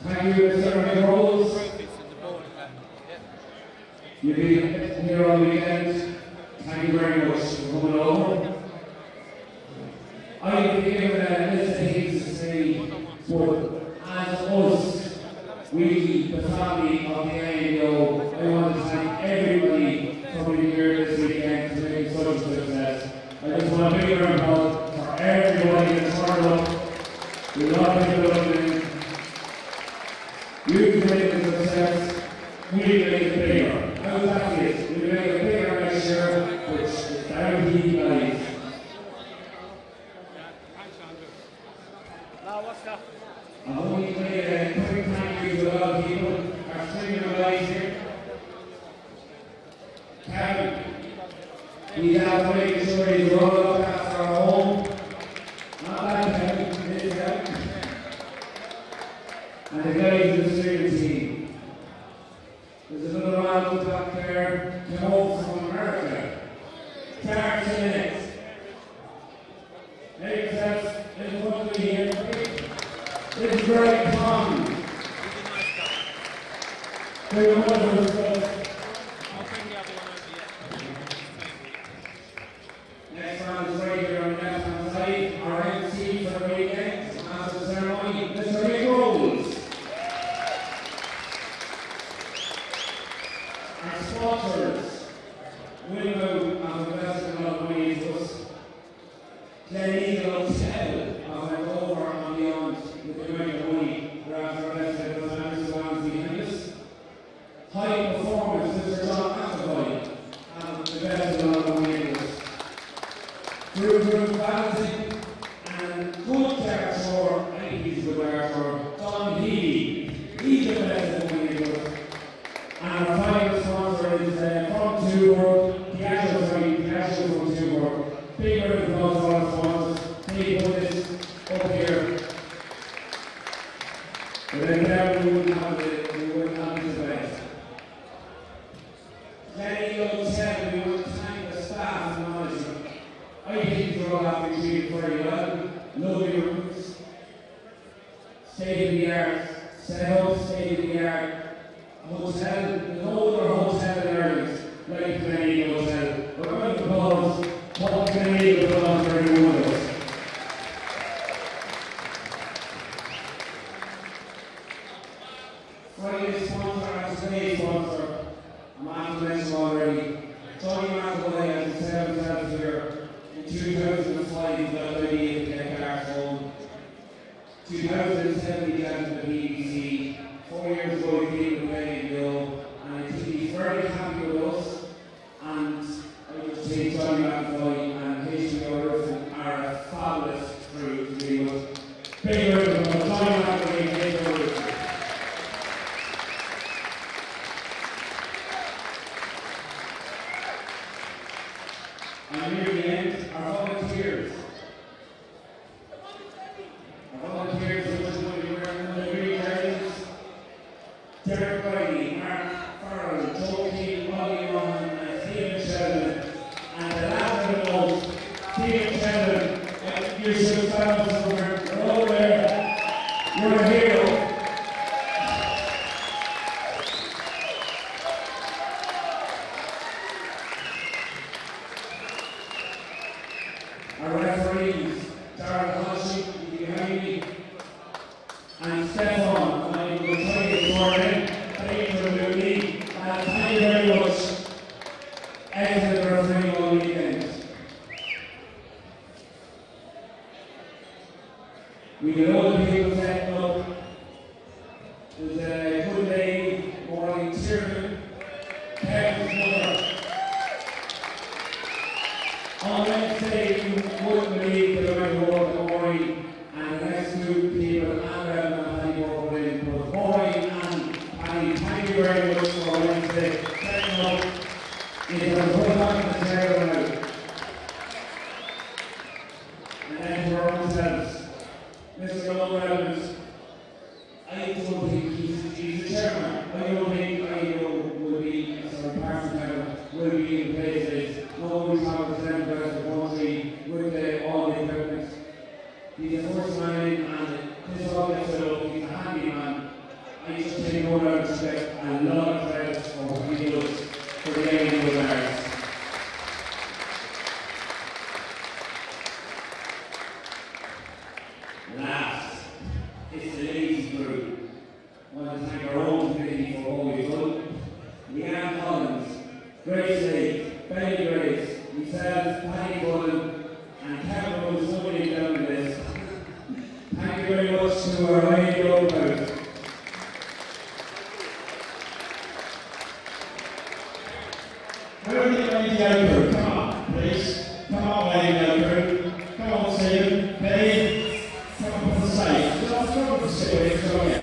Thank you, Mr. Rolls. You've been here all weekend. Thank you very much for coming over. I've been given a list of things to say, but as us, we, the family of the INDO, I want to thank everybody for being here this weekend to make such a success. I just want a big round of applause for everybody that's turned up. We love people listening. You've made it a success. We made it bigger. How's that it? We made it bigger next year, which is guaranteed life. I've only made a quick thank you to a lot of people. Our senior guys here. Kevin, he's out making sure he's rolled up after our home. Not that Kevin, it is Kevin. And the guys in the steering team. There's another man who's back there, came home from America. Clark next. Make yourself in front of me here. This is Greg Tom. Very wonderful stuff. Next round is right here on the left hand side. Our MC for the weekend, after the ceremony, Mr. Rick Rolls. Our sponsors will go and invest a lot of money into us. Glen Hotel, I went over and beyond with the amount of money we're after investing in those families who want to behind us. High performance, Mr. John McAvoy, and invested a lot of money into us. Group balancing and good care for, I think he's a good care for, Don Healy. He's invested money into us. And our final sponsor is From Two World, the actual From Two World. Bigger than most of our sponsors. They put this up here. But then there we wouldn't have this event. Lenny Hotel, we want to thank the staff and management. I think they're all have been treated very well. Lovely rooms. State of the art. Set up, state of the art. Hotel, an older hotel in Ireland, like the Lenny Hotel. We're going to pause. What can I do about every one of us? Friday's sponsor and today's sponsor, I'm on to mention already. Johnny McAvoy, as he said himself here, in 2005 he got the idea to get cars home. 2007 he got to the BBC. 4 years ago he came to INDO, and I think he's very happy with us. And I would say Johnny McAvoy and HBO Griffin are a fabulous crew to be with. Big round of applause, Johnny McAvoy and HBO Griffin. And near the end, our volunteers. Our volunteers are just going to be wearing the green jerseys. Derek Riley, Mark Farrell, Joe Keane, Ollie Roman, and Stephen Sheldon. And the last of the most, Stephen Sheldon, you should have found somewhere. You're all there. You're a hero. Our referees, Darren Hodgson, behind me, and Stefan, I will tell you this morning, thank you for the league, and thank you very much. Excellent refereeing all weekend. We get all the people setting up. There's a good lady, Maureen Tiernan, Kevin's mother. On Wednesday, you wouldn't believe the amount of work that Maureen and the next two people and Paddy work with. But Maureen and Paddy, thank you very much for Wednesday. Setting up. It's a good time to share them out. And then to our own selves. Mr. Noel Evans, I don't think he's the chairman. I don't think will be, apart from Kevin, will be in places. Nobody's not represented as the country with all the equipment. He's a first man in, and this all gets set up. He's a handyman. Thanks for taking all our respect and a lot of credit for people for the game of the Barracks. Last, it's the ladies group. I want to thank our own committee for all we've done. Leanne Collins, Grace Lake, Benny Grace, myself, Paddy Cullen, and Kevin was somebody down the list. Thank you very much to our INDO crowd. Where are the INDO crew? Come on, please. Come on, INDO crew. Come on, Stephen. Benny, come up on the stage. Just come up the stage. Come on.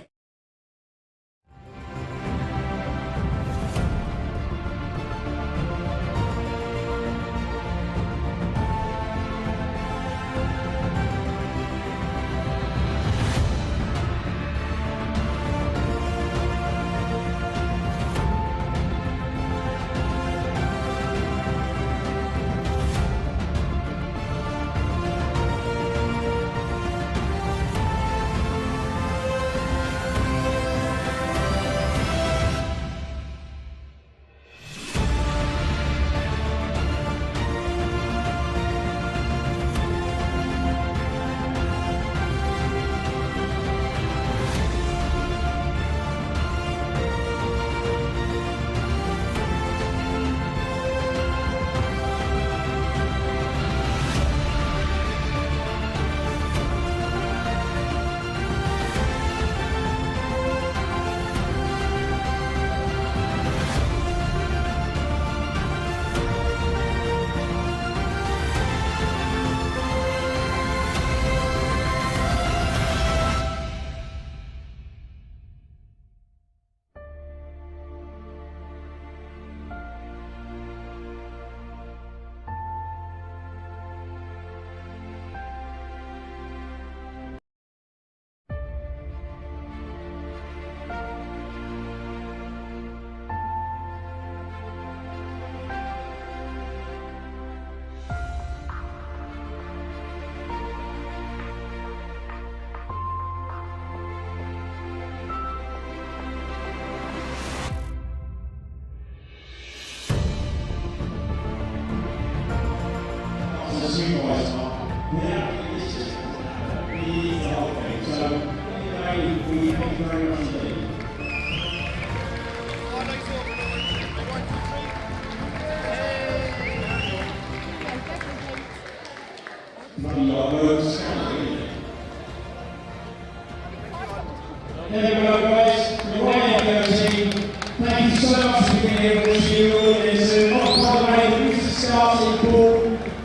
There you go, guys. The INDO team. Thank you so much for being here with you. It's by the way, the music starts in Paul,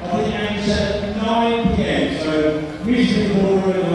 I think, at 9 PM. So, music in the ballroom,